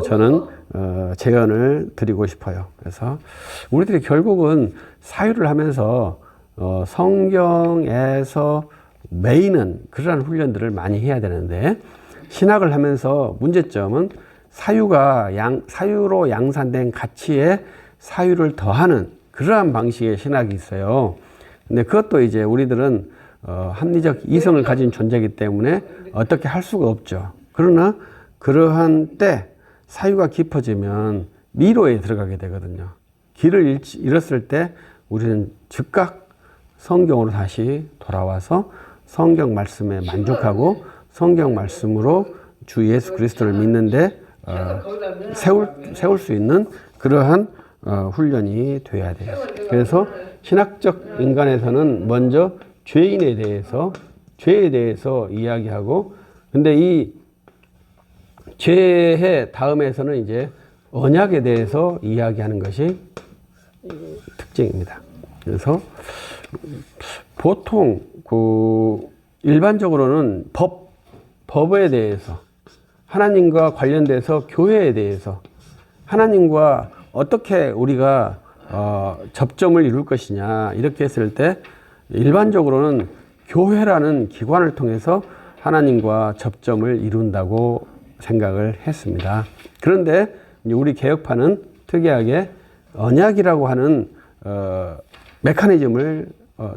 저는 제언을 드리고 싶어요. 그래서 우리들이 결국은 사유를 하면서 성경에서 메이는 그러한 훈련들을 많이 해야 되는데 신학을 하면서 문제점은 사유로 양산된 가치에 사유를 더하는 그러한 방식의 신학이 있어요. 근데 그것도 이제 우리들은 합리적 이성을 가진 존재이기 때문에 어떻게 할 수가 없죠. 그러나 그러한 때 사유가 깊어지면 미로에 들어가게 되거든요. 길을 잃었을 때 우리는 즉각 성경으로 다시 돌아와서 성경 말씀에 만족하고 성경 말씀으로 주 예수 그리스도를 믿는데 세울 수 있는 그러한 훈련이 돼야 돼요. 그래서 신학적 인간에서는 먼저 죄에 대해서 이야기하고, 근데 이 죄의 다음에서는 이제 언약에 대해서 이야기하는 것이 특징입니다. 그래서 보통 일반적으로는 법에 대해서 하나님과 관련돼서 교회에 대해서 하나님과 어떻게 우리가 접점을 이룰 것이냐 이렇게 했을 때 일반적으로는 교회라는 기관을 통해서 하나님과 접점을 이룬다고 생각을 했습니다. 그런데 우리 개혁파는 특이하게 언약이라고 하는 메커니즘을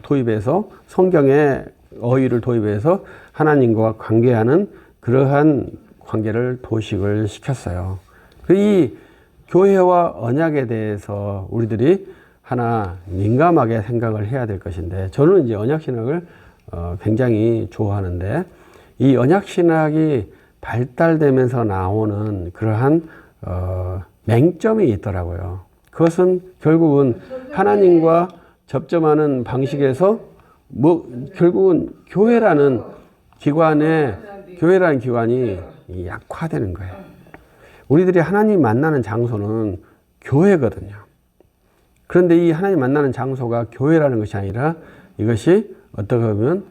도입해서 성경의 어휘를 도입해서 하나님과 관계하는 그러한 관계를 도식을 시켰어요. 이 교회와 언약에 대해서 우리들이 하나 민감하게 생각을 해야 될 것인데, 저는 이제 언약신학을 굉장히 좋아하는데, 이 언약신학이 발달되면서 나오는 그러한 맹점이 있더라고요. 그것은 결국은 하나님과 접점하는 방식에서 결국은 교회라는 기관이 약화되는 거예요. 우리들이 하나님 만나는 장소는 교회거든요. 그런데 이 하나님 만나는 장소가 교회라는 것이 아니라 이것이 어떻게 보면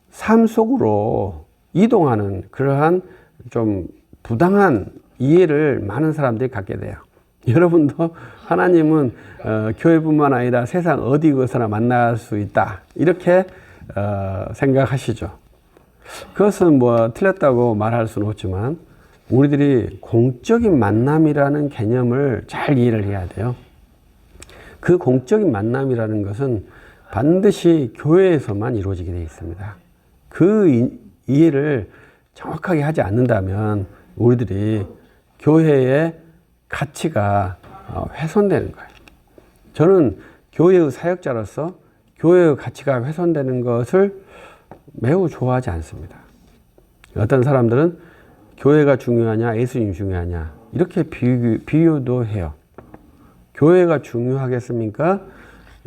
삶 속으로 이동하는 그러한 좀 부당한 이해를 많은 사람들이 갖게 돼요. 여러분도 하나님은 교회뿐만 아니라 세상 어디 곳에나 만날 수 있다 이렇게 생각하시죠. 그것은 뭐 틀렸다고 말할 수는 없지만 우리들이 공적인 만남이라는 개념을 잘 이해를 해야 돼요. 그 공적인 만남이라는 것은 반드시 교회에서만 이루어지게 되어 있습니다. 그 이해를 정확하게 하지 않는다면 우리들이 교회의 가치가 훼손되는 거예요. 저는 교회의 사역자로서 교회의 가치가 훼손되는 것을 매우 좋아하지 않습니다. 어떤 사람들은 교회가 중요하냐, 예수님이 중요하냐 이렇게 비유도 해요. 교회가 중요하겠습니까?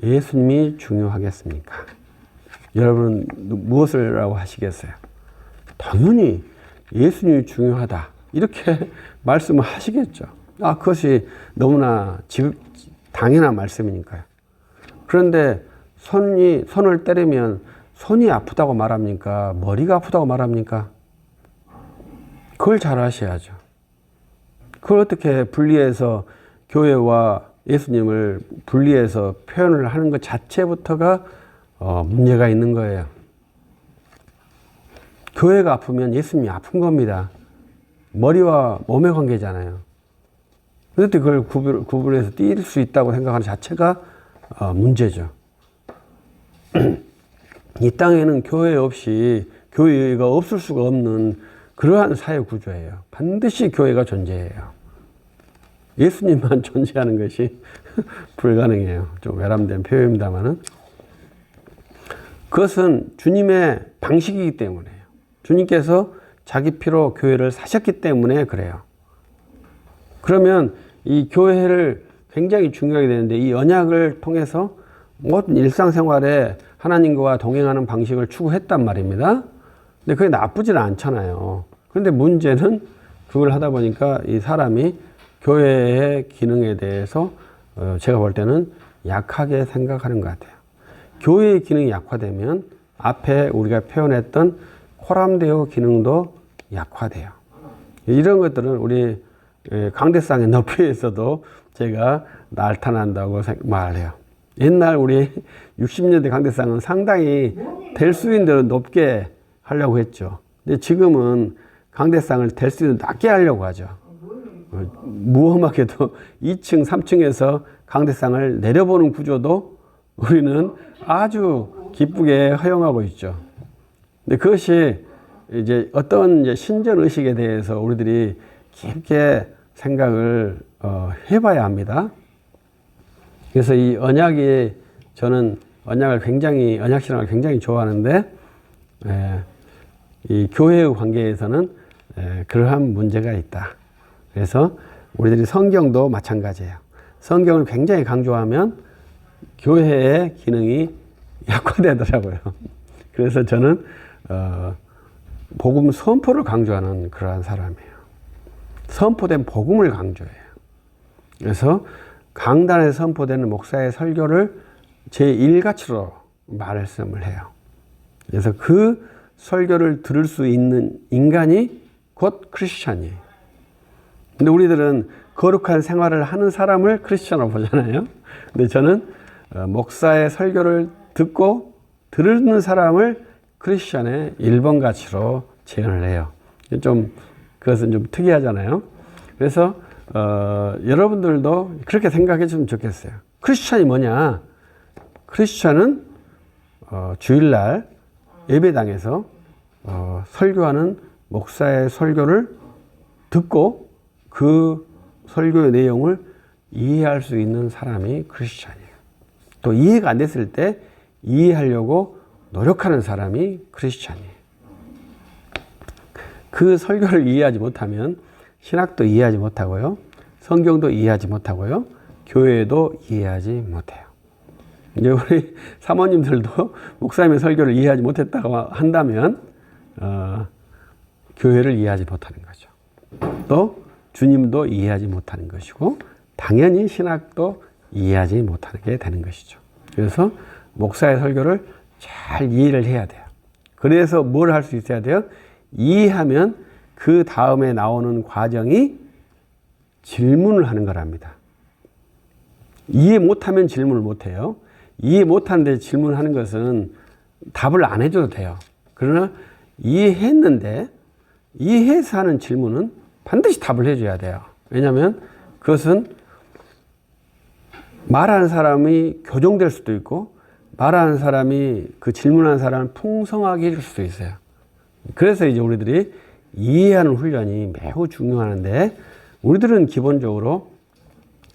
예수님이 중요하겠습니까? 여러분은 무엇이라고 하시겠어요? 당연히 예수님이 중요하다 이렇게 말씀을 하시겠죠. 그것이 너무나 당연한 말씀이니까요. 그런데 손을 때리면 손이 아프다고 말합니까? 머리가 아프다고 말합니까? 그걸 잘 아셔야죠. 그걸 어떻게 분리해서 교회와 예수님을 분리해서 표현을 하는 것 자체부터가 문제가 있는 거예요. 교회가 아프면 예수님이 아픈 겁니다. 머리와 몸의 관계잖아요. 그런데 그걸 구분해서 띄울 수 있다고 생각하는 자체가 문제죠. 이 땅에는 교회가 없을 수가 없는 그러한 사회 구조예요. 반드시 교회가 존재해요. 예수님만 존재하는 것이 불가능해요. 좀 외람된 표현입니다만은 그것은 주님의 방식이기 때문에요. 주님께서 자기 피로 교회를 사셨기 때문에 그래요. 그러면 이 교회를 굉장히 중요하게 되는데 이 언약을 통해서 모든 일상생활에 하나님과 동행하는 방식을 추구했단 말입니다. 근데 그게 나쁘지는 않잖아요. 그런데 문제는 그걸 하다 보니까 이 사람이 교회의 기능에 대해서 제가 볼 때는 약하게 생각하는 것 같아요. 교회의 기능이 약화되면 앞에 우리가 표현했던 코람데오 기능도 약화돼요. 이런 것들은 우리 강대상의 높이에서도 제가 나타난다고 말해요. 옛날 우리 60년대 강대상은 상당히 될 수 있는 대로 높게 하려고 했죠. 근데 지금은 강대상을 될 수 있는 낮게 하려고 하죠. 무험하게도 2층, 3층에서 강대상을 내려보는 구조도 우리는 아주 기쁘게 허용하고 있죠. 근데 그것이 이제 어떤 신전 의식에 대해서 우리들이 깊게 생각을 해봐야 합니다. 그래서 이 저는 언약신학을 굉장히 좋아하는데, 이 교회의 관계에서는 그러한 문제가 있다. 그래서 우리들이 성경도 마찬가지예요. 성경을 굉장히 강조하면 교회의 기능이 약화되더라고요. 그래서 저는 복음 선포를 강조하는 그러한 사람이에요. 선포된 복음을 강조해요. 그래서 강단에 선포되는 목사의 설교를 제1가치로 말씀을 해요. 그래서 그 설교를 들을 수 있는 인간이 곧 크리스찬이에요. 근데 우리들은 거룩한 생활을 하는 사람을 크리스찬으로 보잖아요. 근데 저는 목사의 설교를 듣고 들은 사람을 크리스찬의 1번 가치로 제언을 해요. 그것은 좀 특이하잖아요. 그래서 여러분들도 그렇게 생각해 주면 좋겠어요. 크리스찬이 뭐냐? 크리스찬은 주일날 예배당에서 설교하는 목사의 설교를 듣고 그 설교의 내용을 이해할 수 있는 사람이 크리스찬이에요. 또 이해가 안 됐을 때 이해하려고 노력하는 사람이 크리스찬이에요. 그 설교를 이해하지 못하면 신학도 이해하지 못하고요. 성경도 이해하지 못하고요. 교회도 이해하지 못해요. 이제 우리 사모님들도 목사님의 설교를 이해하지 못했다고 한다면 교회를 이해하지 못하는 거죠. 또 주님도 이해하지 못하는 것이고 당연히 신학도 이해하지 못하게 되는 것이죠. 그래서 목사의 설교를 잘 이해를 해야 돼요. 그래서 뭘 할 수 있어야 돼요? 이해하면 그 다음에 나오는 과정이 질문을 하는 거랍니다. 이해 못하면 질문을 못해요. 이해 못하는데 질문하는 것은 답을 안 해줘도 돼요. 그러나 이해했는데 이해해서 하는 질문은 반드시 답을 해줘야 돼요. 왜냐하면 그것은 말하는 사람이 교정될 수도 있고 말하는 사람이 그 질문하는 사람을 풍성하게 해줄 수도 있어요. 그래서 이제 우리들이 이해하는 훈련이 매우 중요한데 우리들은 기본적으로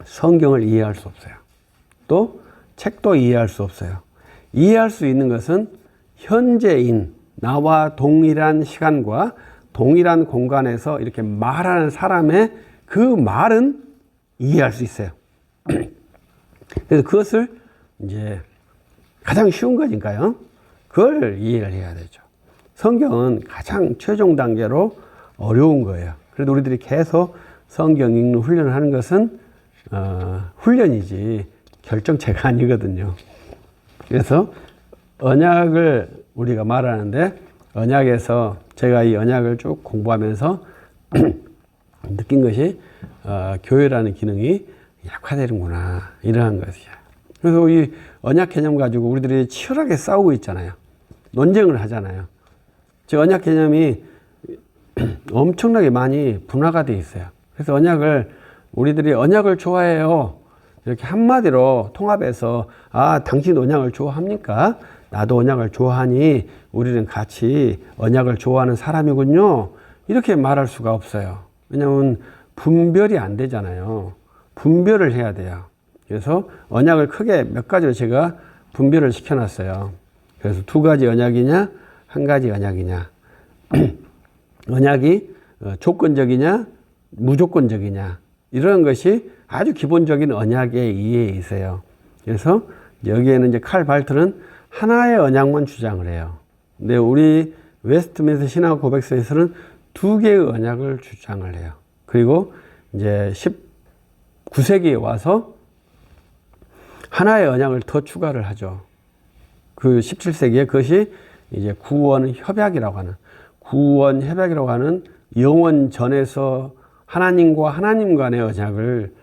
성경을 이해할 수 없어요. 또 책도 이해할 수 없어요. 이해할 수 있는 것은 현재인 나와 동일한 시간과 동일한 공간에서 이렇게 말하는 사람의 그 말은 이해할 수 있어요. 그래서 그것을 이제 가장 쉬운 거니까요. 그걸 이해를 해야 되죠. 성경은 가장 최종 단계로 어려운 거예요. 그래도 우리들이 계속 성경 읽는 훈련을 하는 것은 훈련이지 결정체가 아니거든요. 그래서 언약을 우리가 말하는데 언약에서 제가 이 언약을 쭉 공부하면서 느낀 것이 교회라는 기능이 약화되는구나 이러한 것이에요. 그래서 이 언약 개념 가지고 우리들이 치열하게 싸우고 있잖아요. 논쟁을 하잖아요. 즉 언약 개념이 엄청나게 많이 분화가 돼 있어요. 그래서 우리들이 언약을 좋아해요. 이렇게 한마디로 통합해서 당신 언약을 좋아합니까? 나도 언약을 좋아하니 우리는 같이 언약을 좋아하는 사람이군요. 이렇게 말할 수가 없어요. 왜냐하면 분별이 안 되잖아요. 분별을 해야 돼요. 그래서 언약을 크게 몇 가지로 제가 분별을 시켜놨어요. 그래서 2가지 언약이냐, 1가지 언약이냐. 언약이 조건적이냐, 무조건적이냐. 이런 것이 아주 기본적인 언약의 이해에 있어요. 그래서 여기에는 이제 칼 발트는 하나의 언약만 주장을 해요. 근데 우리 웨스트민스터 신학 고백서에서는 2개의 언약을 주장을 해요. 그리고 이제 19세기에 와서 하나의 언약을 더 추가를 하죠. 그 17세기에 그것이 이제 구원 협약이라고 하는 영원전에서 하나님과 하나님 간의 언약을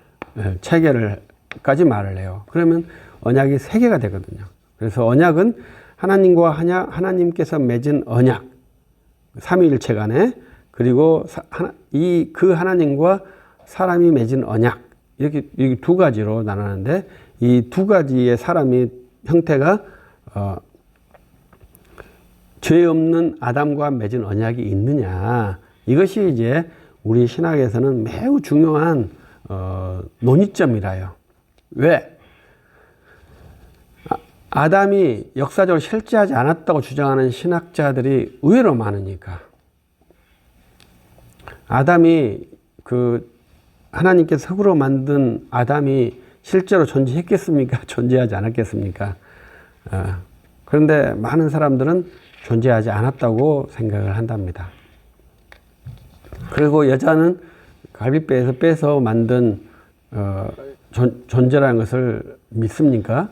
체결까지 말을 해요. 그러면 언약이 3개가 되거든요. 그래서 언약은 하나님과 하나님께서 맺은 언약, 삼위일체 간에, 그리고 그 하나님과 사람이 맺은 언약, 이렇게 2가지로 나누는데 이 2가지의 사람이 형태가 죄 없는 아담과 맺은 언약이 있느냐, 이것이 이제 우리 신학에서는 매우 중요한 논의점이라요. 왜? 아담이 역사적으로 실제하지 않았다고 주장하는 신학자들이 의외로 많으니까. 아담이 하나님께서 흙으로 만든 아담이 실제로 존재했겠습니까? 존재하지 않았겠습니까? 그런데 많은 사람들은 존재하지 않았다고 생각을 한답니다. 그리고 여자는 갈비뼈에서 빼서 만든 존재라는 것을 믿습니까?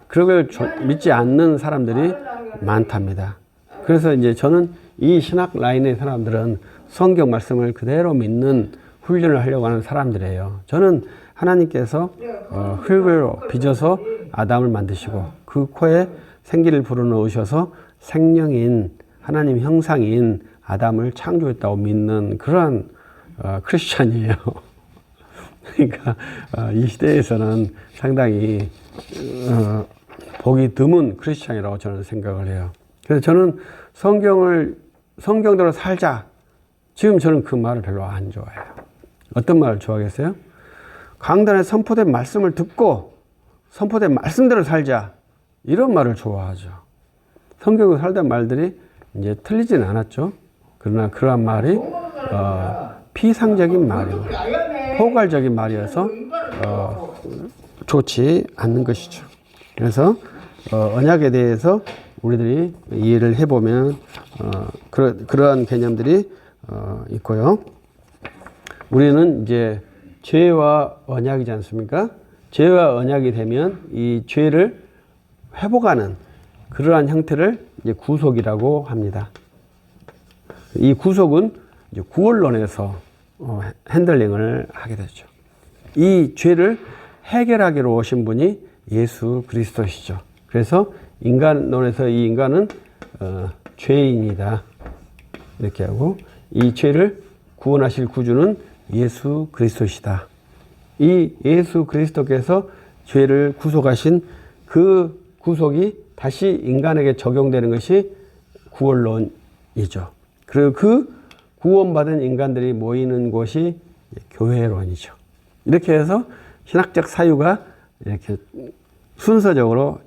그걸 믿지 않는 사람들이 많답니다. 그래서 이제 저는 이 신학 라인의 사람들은 성경 말씀을 그대로 믿는 훈련을 하려고 하는 사람들이에요. 저는 하나님께서 흙으로 빚어서 아담을 만드시고 그 코에 생기를 불어넣으셔서 생명인 하나님 형상인 아담을 창조했다고 믿는 그러한 크리스찬이에요. 그러니까 이 시대에서는 상당히 보기 드문 크리스찬이라고 저는 생각을 해요. 그래서 저는 성경대로 살자. 지금 저는 그 말을 별로 안 좋아해요. 어떤 말을 좋아하겠어요? 강단에 선포된 말씀을 듣고 선포된 말씀대로 살자. 이런 말을 좋아하죠. 성경에 살던 말들이 이제 틀리지는 않았죠. 그러나 그러한 말이 피상적인 말이고 포괄적인 말이어서 좋지 않는 것이죠. 그래서 언약에 대해서 우리들이 이해를 해보면 그러한 개념들이 있고요. 우리는 이제 죄와 언약이지 않습니까? 죄와 언약이 되면 이 죄를 회복하는 그러한 형태를 이제 구속이라고 합니다. 이 구속은 이제 구원론에서 핸들링을 하게 되죠. 이 죄를 해결하기로 오신 분이 예수 그리스도시죠. 그래서 인간론에서 이 인간은 죄인이다 이렇게 하고 이 죄를 구원하실 구주는 예수 그리스도시다. 이 예수 그리스도께서 죄를 구속하신 그 구속이 다시 인간에게 적용되는 것이 구원론이죠. 그리고 그 구원받은 인간들이 모이는 곳이 교회론이죠. 이렇게 해서 신학적 사유가 이렇게 순서적으로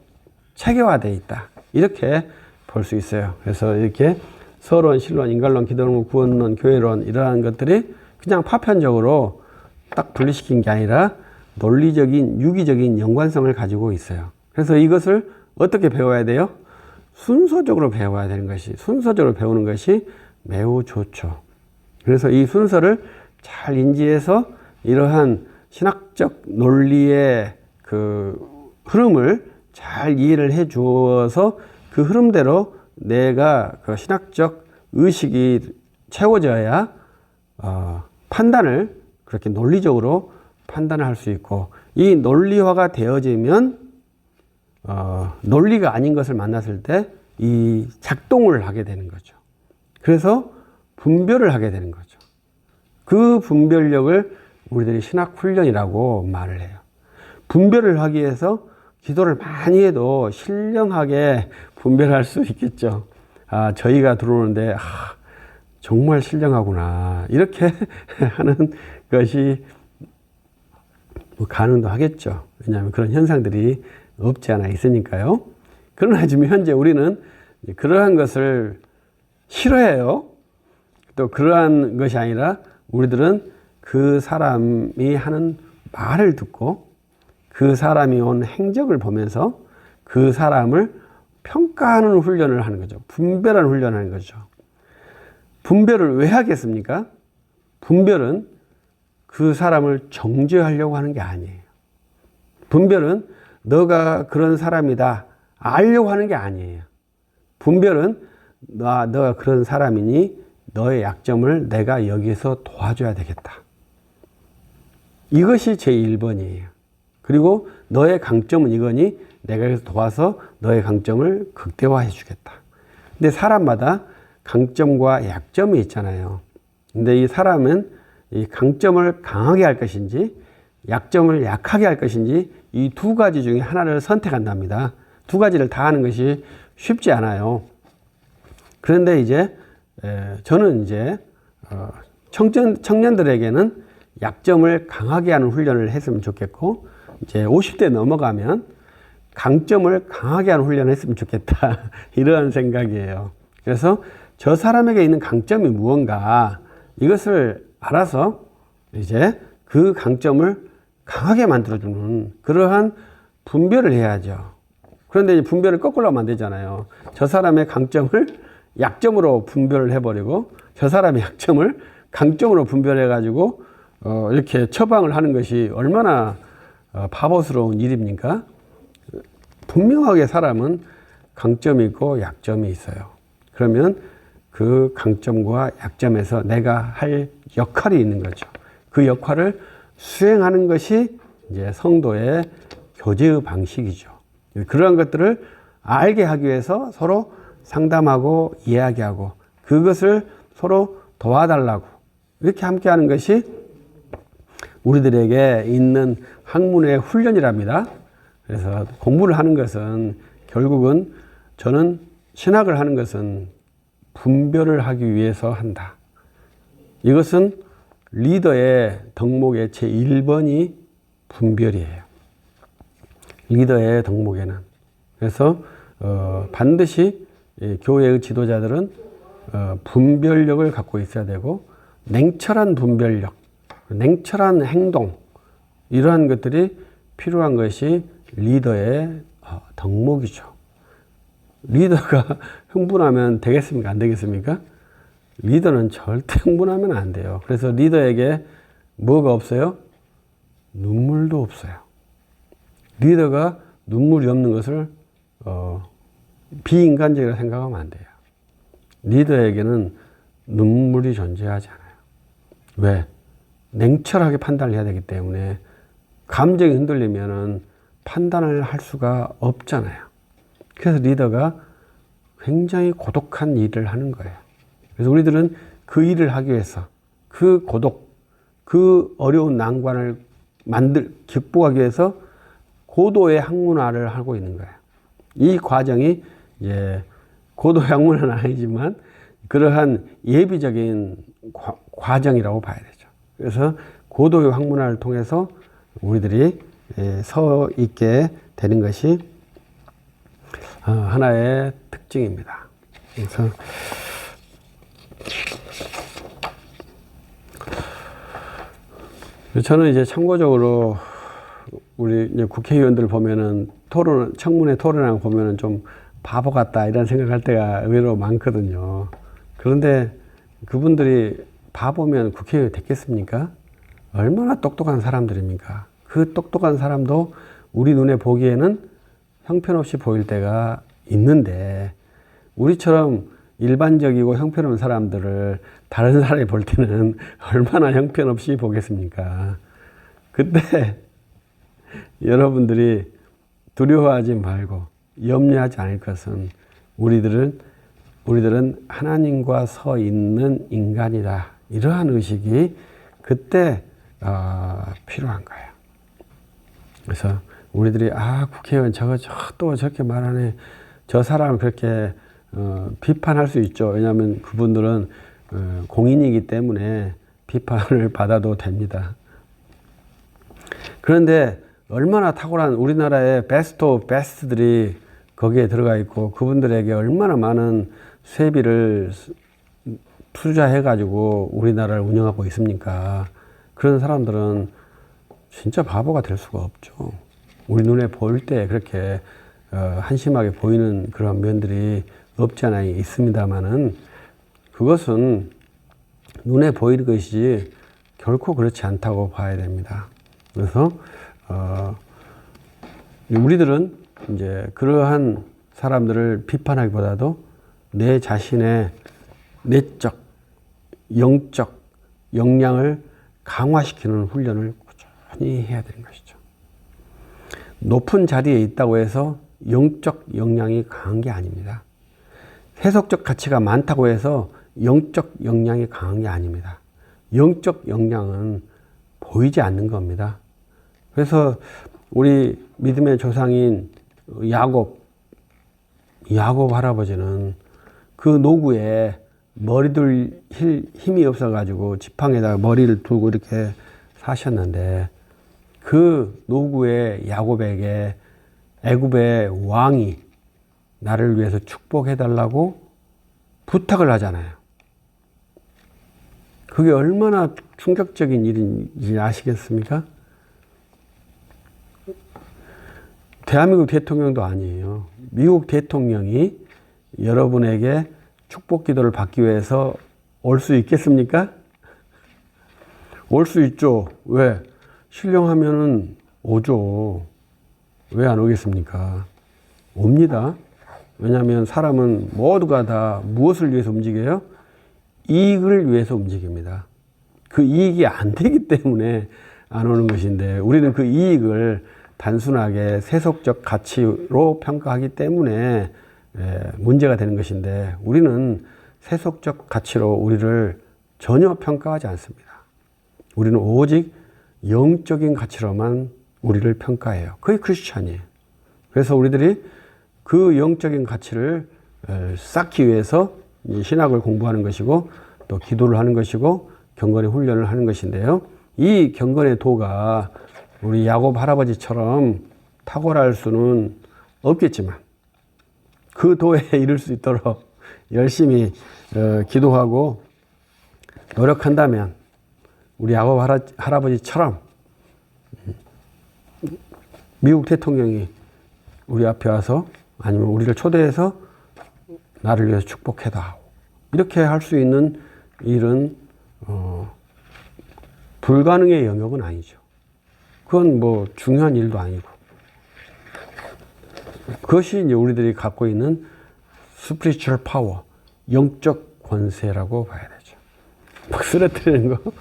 체계화되어 있다. 이렇게 볼 수 있어요. 그래서 이렇게 서론, 신론, 인간론, 기독론, 구원론, 교회론 이러한 것들이 그냥 파편적으로 딱 분리시킨 게 아니라 논리적인, 유기적인 연관성을 가지고 있어요. 그래서 이것을 어떻게 배워야 돼요? 순서적으로 배워야 되는 것이, 순서적으로 배우는 것이 매우 좋죠. 그래서 이 순서를 잘 인지해서 이러한 신학적 논리의 그 흐름을 잘 이해를 해 주어서 그 흐름대로 내가 그 신학적 의식이 채워져야 판단을 그렇게 논리적으로 판단을 할 수 있고 이 논리화가 되어지면 논리가 아닌 것을 만났을 때 이 작동을 하게 되는 거죠. 그래서 분별을 하게 되는 거죠. 그 분별력을 우리들이 신학 훈련이라고 말을 해요. 분별을 하기 위해서 기도를 많이 해도 신령하게 분별할 수 있겠죠. 아, 저희가 들어오는데 정말 신령하구나 이렇게 하는 것이 뭐 가능도 하겠죠. 왜냐하면 그런 현상들이 없지 않아 있으니까요. 그러나 지금 현재 우리는 그러한 것을 싫어해요. 또 그러한 것이 아니라 우리들은 그 사람이 하는 말을 듣고 그 사람이 온 행적을 보면서 그 사람을 평가하는 훈련을 하는 거죠. 분별하는 훈련을 하는 거죠. 분별을 왜 하겠습니까? 분별은 그 사람을 정죄하려고 하는 게 아니에요. 분별은 너가 그런 사람이다 알려고 하는 게 아니에요. 분별은 너가 그런 사람이니 너의 약점을 내가 여기서 도와줘야 되겠다. 이것이 제 1번이에요. 그리고 너의 강점은 이거니 내가 여기서 도와서 너의 강점을 극대화해 주겠다. 근데 사람마다 강점과 약점이 있잖아요. 근데 이 사람은 이 강점을 강하게 할 것인지 약점을 약하게 할 것인지 이 두 가지 중에 하나를 선택한답니다. 두 가지를 다 하는 것이 쉽지 않아요. 그런데 이제 저는 이제 청년들에게는 약점을 강하게 하는 훈련을 했으면 좋겠고 이제 50대 넘어가면 강점을 강하게 하는 훈련을 했으면 좋겠다. 이러한 생각이에요. 그래서 저 사람에게 있는 강점이 무언가 이것을 알아서 이제 그 강점을 강하게 만들어주는 그러한 분별을 해야죠. 그런데 이제 분별을 거꾸로 하면 안 되잖아요. 저 사람의 강점을 약점으로 분별을 해버리고 저 사람의 약점을 강점으로 분별해가지고 이렇게 처방을 하는 것이 얼마나 바보스러운 일입니까? 분명하게 사람은 강점이 있고 약점이 있어요. 그러면 그 강점과 약점에서 내가 할 역할이 있는 거죠. 그 역할을 수행하는 것이 이제 성도의 교제의 방식이죠. 그러한 것들을 알게 하기 위해서 서로 상담하고 이야기하고 그것을 서로 도와달라고 이렇게 함께 하는 것이 우리들에게 있는 학문의 훈련이랍니다. 그래서 공부를 하는 것은 결국은 저는 신학을 하는 것은 분별을 하기 위해서 한다. 이것은 리더의 덕목의 제1번이 분별이에요. 리더의 덕목에는. 그래서 반드시 교회의 지도자들은 분별력을 갖고 있어야 되고 냉철한 분별력, 냉철한 행동 이러한 것들이 필요한 것이 리더의 덕목이죠. 리더가 흥분하면 되겠습니까? 안 되겠습니까? 리더는 절대 흥분하면 안 돼요. 그래서 리더에게 뭐가 없어요? 눈물도 없어요. 리더가 눈물이 없는 것을 비인간적이라 생각하면 안 돼요. 리더에게는 눈물이 존재하지 않아요. 왜? 냉철하게 판단을 해야 되기 때문에 감정이 흔들리면은 판단을 할 수가 없잖아요. 그래서 리더가 굉장히 고독한 일을 하는 거예요. 그래서 우리들은 그 일을 하기 위해서 그 고독, 그 어려운 난관을 극복하기 위해서 고도의 학문화를 하고 있는 거예요. 이 과정이 이제 고도의 학문화는 아니지만 그러한 예비적인 과정이라고 봐야 되죠. 그래서 고도의 학문화를 통해서 우리들이 서 있게 되는 것이 하나의 특징입니다. 그래서 저는 이제 참고적으로 우리 이제 국회의원들 보면은 청문회 토론하고 보면은 좀 바보 같다 이런 생각할 때가 의외로 많거든요. 그런데 그분들이 바보면 국회의원이 됐겠습니까? 얼마나 똑똑한 사람들입니까? 그 똑똑한 사람도 우리 눈에 보기에는 형편없이 보일 때가 있는데 우리처럼 일반적이고 형편없는 사람들을 다른 사람이 볼 때는 얼마나 형편없이 보겠습니까? 그때 여러분들이 두려워하지 말고 염려하지 않을 것은 우리들은 하나님과 서 있는 인간이다. 이러한 의식이 그때 필요한 거예요. 그래서 우리들이 국회의원 또 저렇게 말하네. 저 사람을 그렇게 비판할 수 있죠. 왜냐하면 그분들은 공인이기 때문에 비판을 받아도 됩니다. 그런데 얼마나 탁월한 우리나라의 베스트 오브 베스트들이 거기에 들어가 있고 그분들에게 얼마나 많은 세비를 투자해가지고 우리나라를 운영하고 있습니까? 그런 사람들은 진짜 바보가 될 수가 없죠. 우리 눈에 보일 때 그렇게 한심하게 보이는 그런 면들이 없지 않아 있습니다만은 그것은 눈에 보이는 것이지 결코 그렇지 않다고 봐야 됩니다. 그래서 우리들은 이제 그러한 사람들을 비판하기보다도 내 자신의 내적, 영적 역량을 강화시키는 훈련을 꾸준히 해야 되는 것이죠. 높은 자리에 있다고 해서 영적 역량이 강한 게 아닙니다. 세속적 가치가 많다고 해서 영적 역량이 강한 게 아닙니다. 영적 역량은 보이지 않는 겁니다. 그래서 우리 믿음의 조상인 야곱 할아버지는 그 노구에 머리둘 힘이 없어가지고 지팡이에다가 머리를 두고 이렇게 사셨는데 그 노구의 야곱에게 애굽의 왕이 나를 위해서 축복해달라고 부탁을 하잖아요. 그게 얼마나 충격적인 일인지 아시겠습니까? 대한민국 대통령도 아니에요. 미국 대통령이 여러분에게 축복 기도를 받기 위해서 올 수 있겠습니까? 올 수 있죠. 왜? 신령하면은 오죠. 왜 안 오겠습니까? 옵니다. 왜냐하면 사람은 모두가 다 무엇을 위해서 움직여요? 이익을 위해서 움직입니다. 그 이익이 안 되기 때문에 안 오는 것인데, 우리는 그 이익을 단순하게 세속적 가치로 평가하기 때문에 문제가 되는 것인데, 우리는 세속적 가치로 우리를 전혀 평가하지 않습니다. 우리는 오직 영적인 가치로만 우리를 평가해요. 그게 크리스찬이에요. 그래서 우리들이 그 영적인 가치를 쌓기 위해서 신학을 공부하는 것이고, 또 기도를 하는 것이고, 경건의 훈련을 하는 것인데요. 이 경건의 도가 우리 야곱 할아버지처럼 탁월할 수는 없겠지만, 그 도에 이룰 수 있도록 열심히 기도하고 노력한다면, 우리 야곱 할아버지처럼 미국 대통령이 우리 앞에 와서, 아니면 우리를 초대해서 나를 위해서 축복해다, 이렇게 할 수 있는 일은 불가능의 영역은 아니죠. 그건 뭐 중요한 일도 아니고, 그것이 이제 우리들이 갖고 있는 스피리추얼 파워, 영적 권세라고 봐야 되죠. 막 쓰러뜨리는 거,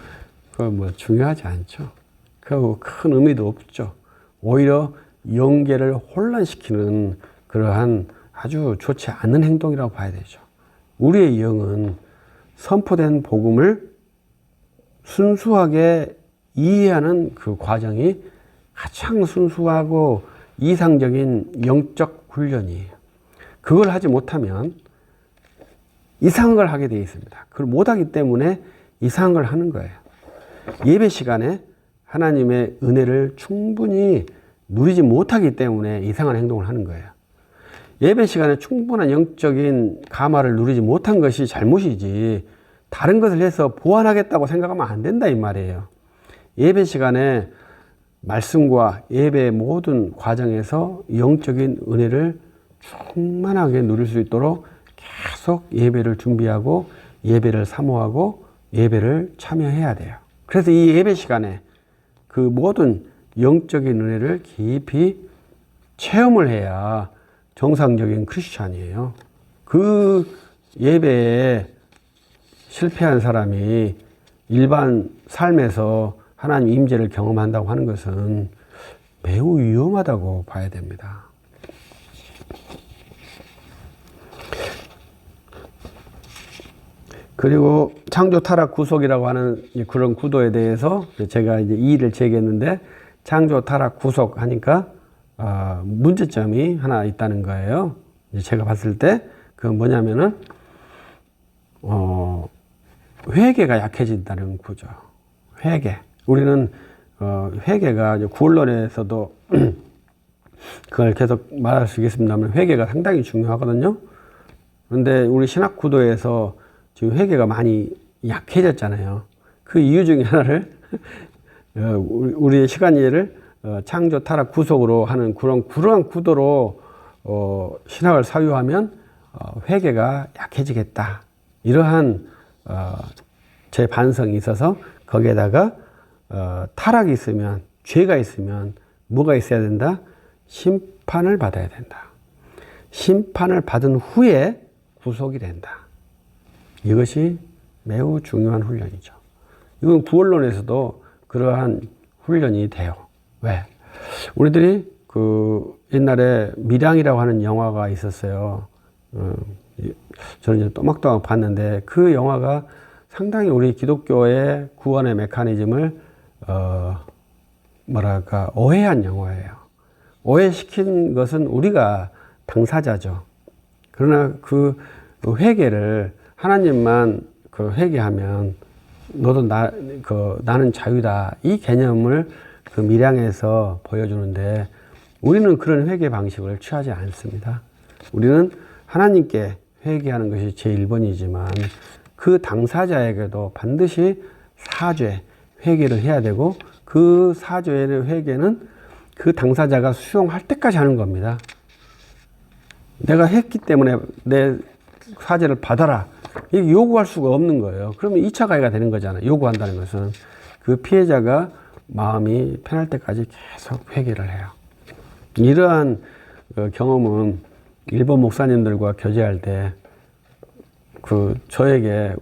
그거 뭐 중요하지 않죠. 그거 큰 의미도 없죠. 오히려 영계를 혼란시키는 그러한 아주 좋지 않은 행동이라고 봐야 되죠. 우리의 영은 선포된 복음을 순수하게 이해하는 그 과정이 가장 순수하고 이상적인 영적 훈련이에요. 그걸 하지 못하면 이상한 걸 하게 되어 있습니다. 그걸 못하기 때문에 이상한 걸 하는 거예요. 예배 시간에 하나님의 은혜를 충분히 누리지 못하기 때문에 이상한 행동을 하는 거예요. 예배 시간에 충분한 영적인 감화를 누리지 못한 것이 잘못이지, 다른 것을 해서 보완하겠다고 생각하면 안 된다, 이 말이에요. 예배 시간에 말씀과 예배의 모든 과정에서 영적인 은혜를 충만하게 누릴 수 있도록 계속 예배를 준비하고 예배를 사모하고 예배를 참여해야 돼요. 그래서 이 예배 시간에 그 모든 영적인 은혜를 깊이 체험을 해야 정상적인 크리스찬이에요. 그 예배에 실패한 사람이 일반 삶에서 하나님 임재를 경험한다고 하는 것은 매우 위험하다고 봐야 됩니다. 그리고 창조 타락 구속이라고 하는 그런 구도에 대해서 제가 이제 이의를 제기했는데, 창조 타락 구속 하니까 문제점이 하나 있다는 거예요. 제가 봤을 때 그건 뭐냐면은 회개가 약해진다는 거죠. 회개. 우리는 회개가 구원론에서도 그걸 계속 말할 수 있겠습니다만, 회개가 상당히 중요하거든요. 그런데 우리 신학 구도에서 지금 회개가 많이 약해졌잖아요. 그 이유 중에 하나를 우리의 시간 이해를 창조 타락 구속으로 하는 그러한 구도로 신학을 사유하면 회개가 약해지겠다, 이러한 제 반성이 있어서 거기에다가 타락이 있으면, 죄가 있으면 뭐가 있어야 된다? 심판을 받아야 된다. 심판을 받은 후에 구속이 된다. 이것이 매우 중요한 훈련이죠. 이건 구원론에서도 그러한 훈련이 돼요. 왜? 우리들이 그 옛날에 밀양이라고 하는 영화가 있었어요. 저는 이제 또막또막 봤는데, 그 영화가 상당히 우리 기독교의 구원의 메커니즘을 오해한 영화예요. 오해시킨 것은 우리가 당사자죠. 그러나 그 회개를 하나님만 회개하면 너도 나는 자유다, 이 개념을 그 밀양에서 보여주는데, 우리는 그런 회개 방식을 취하지 않습니다. 우리는 하나님께 회개하는 것이 제1번이지만 그 당사자에게도 반드시 사죄, 회개를 해야 되고, 그 사죄의 회개는 그 당사자가 수용할 때까지 하는 겁니다. 내가 했기 때문에 내 사죄를 받아라, 이게 요구할 수가 없는 거예요. 그러면 2차 가해가 되는 거잖아요. 요구한다는 것은 그 피해자가 마음이 편할 때까지 계속 회개를 해요. 이러한 경험은 일본 목사님들과 교제할 때 저에게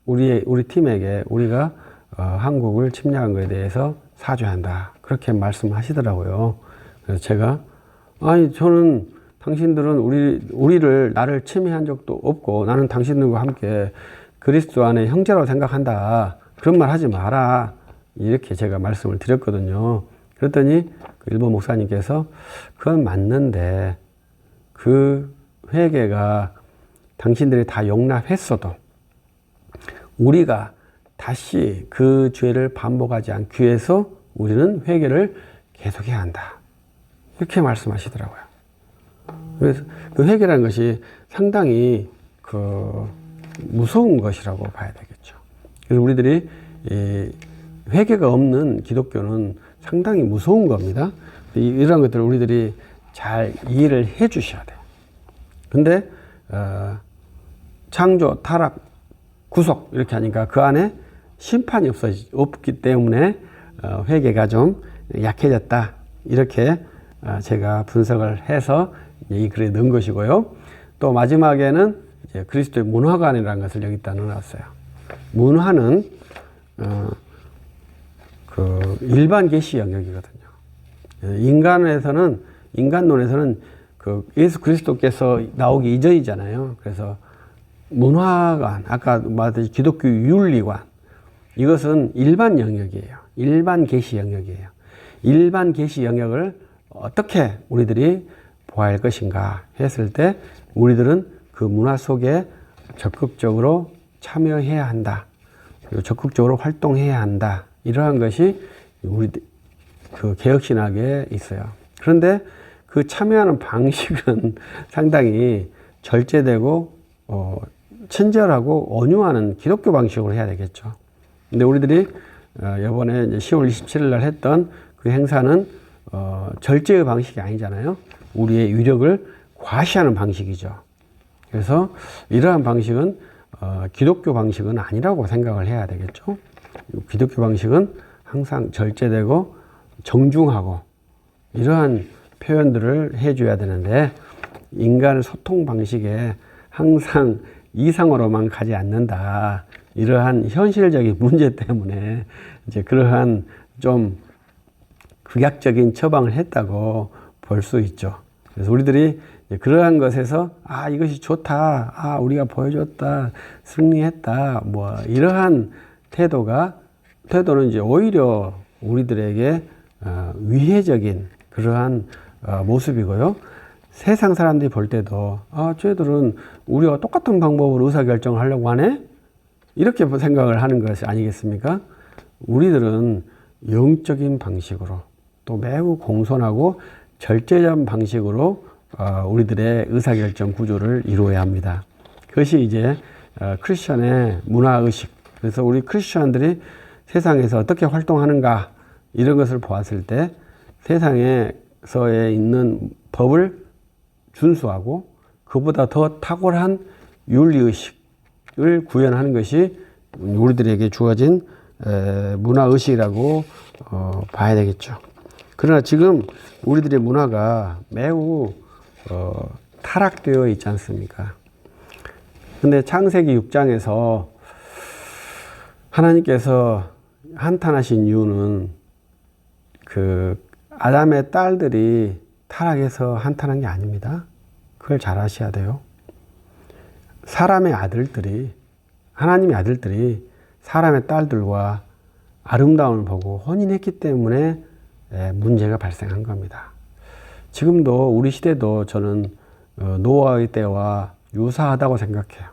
우리 팀에게 우리가 한국을 침략한 것에 대해서 사죄한다 그렇게 말씀하시더라고요. 그래서 제가 아니 저는 당신들은 나를 침해한 적도 없고 나는 당신들과 함께 그리스도 안에 형제라고 생각한다. 그런 말 하지 마라. 이렇게 제가 말씀을 드렸거든요. 그랬더니 그 일본 목사님께서 그건 맞는데 그 회개가 당신들이 다 용납했어도 우리가 다시 그 죄를 반복하지 않기 위해서 우리는 회개를 계속해야 한다. 이렇게 말씀하시더라고요. 그래서 그 회개라는 것이 상당히 무서운 것이라고 봐야 되겠죠. 그래서 우리들이 회개가 없는 기독교는 상당히 무서운 겁니다. 이런 것들을 우리들이 잘 이해를 해 주셔야 돼요. 근데 창조, 타락, 구속 이렇게 하니까 그 안에 심판이 없기 때문에 회개가 좀 약해졌다. 이렇게 제가 분석을 해서 이 글에 넣은 것이고요. 또 마지막에는 이제 그리스도의 문화관이라는 것을 여기다 넣어놨어요. 문화는 그 일반 계시 영역이거든요. 인간론에서는 그 예수 그리스도께서 나오기 이전이잖아요. 그래서 문화관, 아까 말했듯이 기독교 윤리관, 이것은 일반 영역이에요. 일반 계시 영역이에요. 일반 계시 영역을 어떻게 우리들이 보아야 할 것인가 했을 때 우리들은 그 문화 속에 적극적으로 참여해야 한다. 그리고 적극적으로 활동해야 한다. 이러한 것이 우리 그 개혁신학에 있어요. 그런데 그 참여하는 방식은 상당히 절제되고 친절하고 온유하는 기독교 방식으로 해야 되겠죠. 근데 우리들이 이번에 10월 27일 날 했던 그 행사는 절제의 방식이 아니잖아요. 우리의 위력을 과시하는 방식이죠. 그래서 이러한 방식은 기독교 방식은 아니라고 생각을 해야 되겠죠. 기독교 방식은 항상 절제되고 정중하고 이러한 표현들을 해줘야 되는데 인간의 소통 방식에 항상 이상으로만 가지 않는다. 이러한 현실적인 문제 때문에 이제 그러한 좀 극약적인 처방을 했다고 볼 수 있죠. 그래서 우리들이 그러한 것에서 이것이 좋다. 우리가 보여줬다. 승리했다. 뭐 이러한 태도는 이제 오히려 우리들에게 위해적인 그러한 모습이고요. 세상 사람들이 볼 때도 쟤들은 우리와 똑같은 방법으로 의사결정을 하려고 하네? 이렇게 생각을 하는 것이 아니겠습니까? 우리들은 영적인 방식으로 또 매우 공손하고 절제된 방식으로 우리들의 의사결정 구조를 이루어야 합니다. 그것이 이제 크리스천의 문화의식. 그래서 우리 크리스천들이 세상에서 어떻게 활동하는가 이런 것을 보았을 때 세상에서에 있는 법을 준수하고 그보다 더 탁월한 윤리의식을 구현하는 것이 우리들에게 주어진 문화의식이라고 봐야 되겠죠. 그러나 지금 우리들의 문화가 매우 타락되어 있지 않습니까? 근데 창세기 6장에서 하나님께서 한탄하신 이유는 그 아담의 딸들이 타락해서 한탄한 게 아닙니다. 그걸 잘 아셔야 돼요. 하나님의 아들들이 사람의 딸들과 아름다움을 보고 혼인했기 때문에 문제가 발생한 겁니다. 지금도 우리 시대도 저는 노아의 때와 유사하다고 생각해요.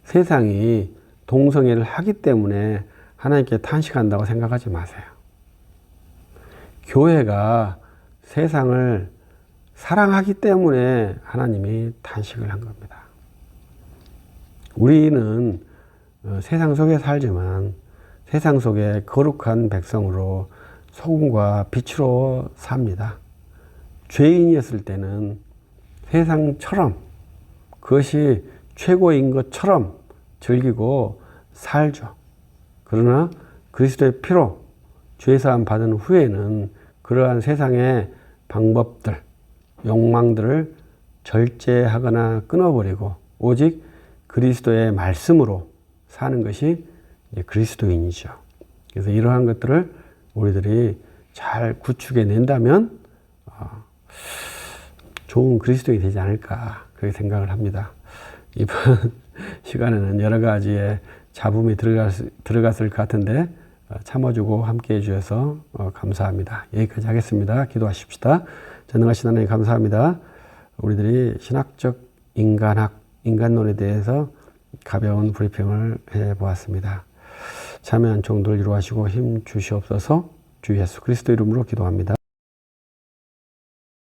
세상이 동성애를 하기 때문에 하나님께 탄식한다고 생각하지 마세요. 교회가 세상을 사랑하기 때문에 하나님이 탄식을 한 겁니다. 우리는 세상 속에 살지만 세상 속에 거룩한 백성으로 소금과 빛으로 삽니다. 죄인이었을 때는 세상처럼 그것이 최고인 것처럼 즐기고 살죠. 그러나 그리스도의 피로 죄사함 받은 후에는 그러한 세상의 방법들, 욕망들을 절제하거나 끊어버리고 오직 그리스도의 말씀으로 사는 것이 이제 그리스도인이죠. 그래서 이러한 것들을 우리들이 잘 구축해낸다면 좋은 그리스도인이 되지 않을까 그렇게 생각을 합니다. 이번 시간에는 여러 가지의 잡음이 들어갔을 것 같은데 참아주고 함께해 주셔서 감사합니다. 여기까지 하겠습니다. 기도하십시다. 전능하신 하나님 감사합니다. 우리들이 신학적 인간론에 대해서 가벼운 브리핑을 해보았습니다. 참여한 종들 이루하시고 힘 주시옵소서. 주 예수 그리스도 이름으로 기도합니다.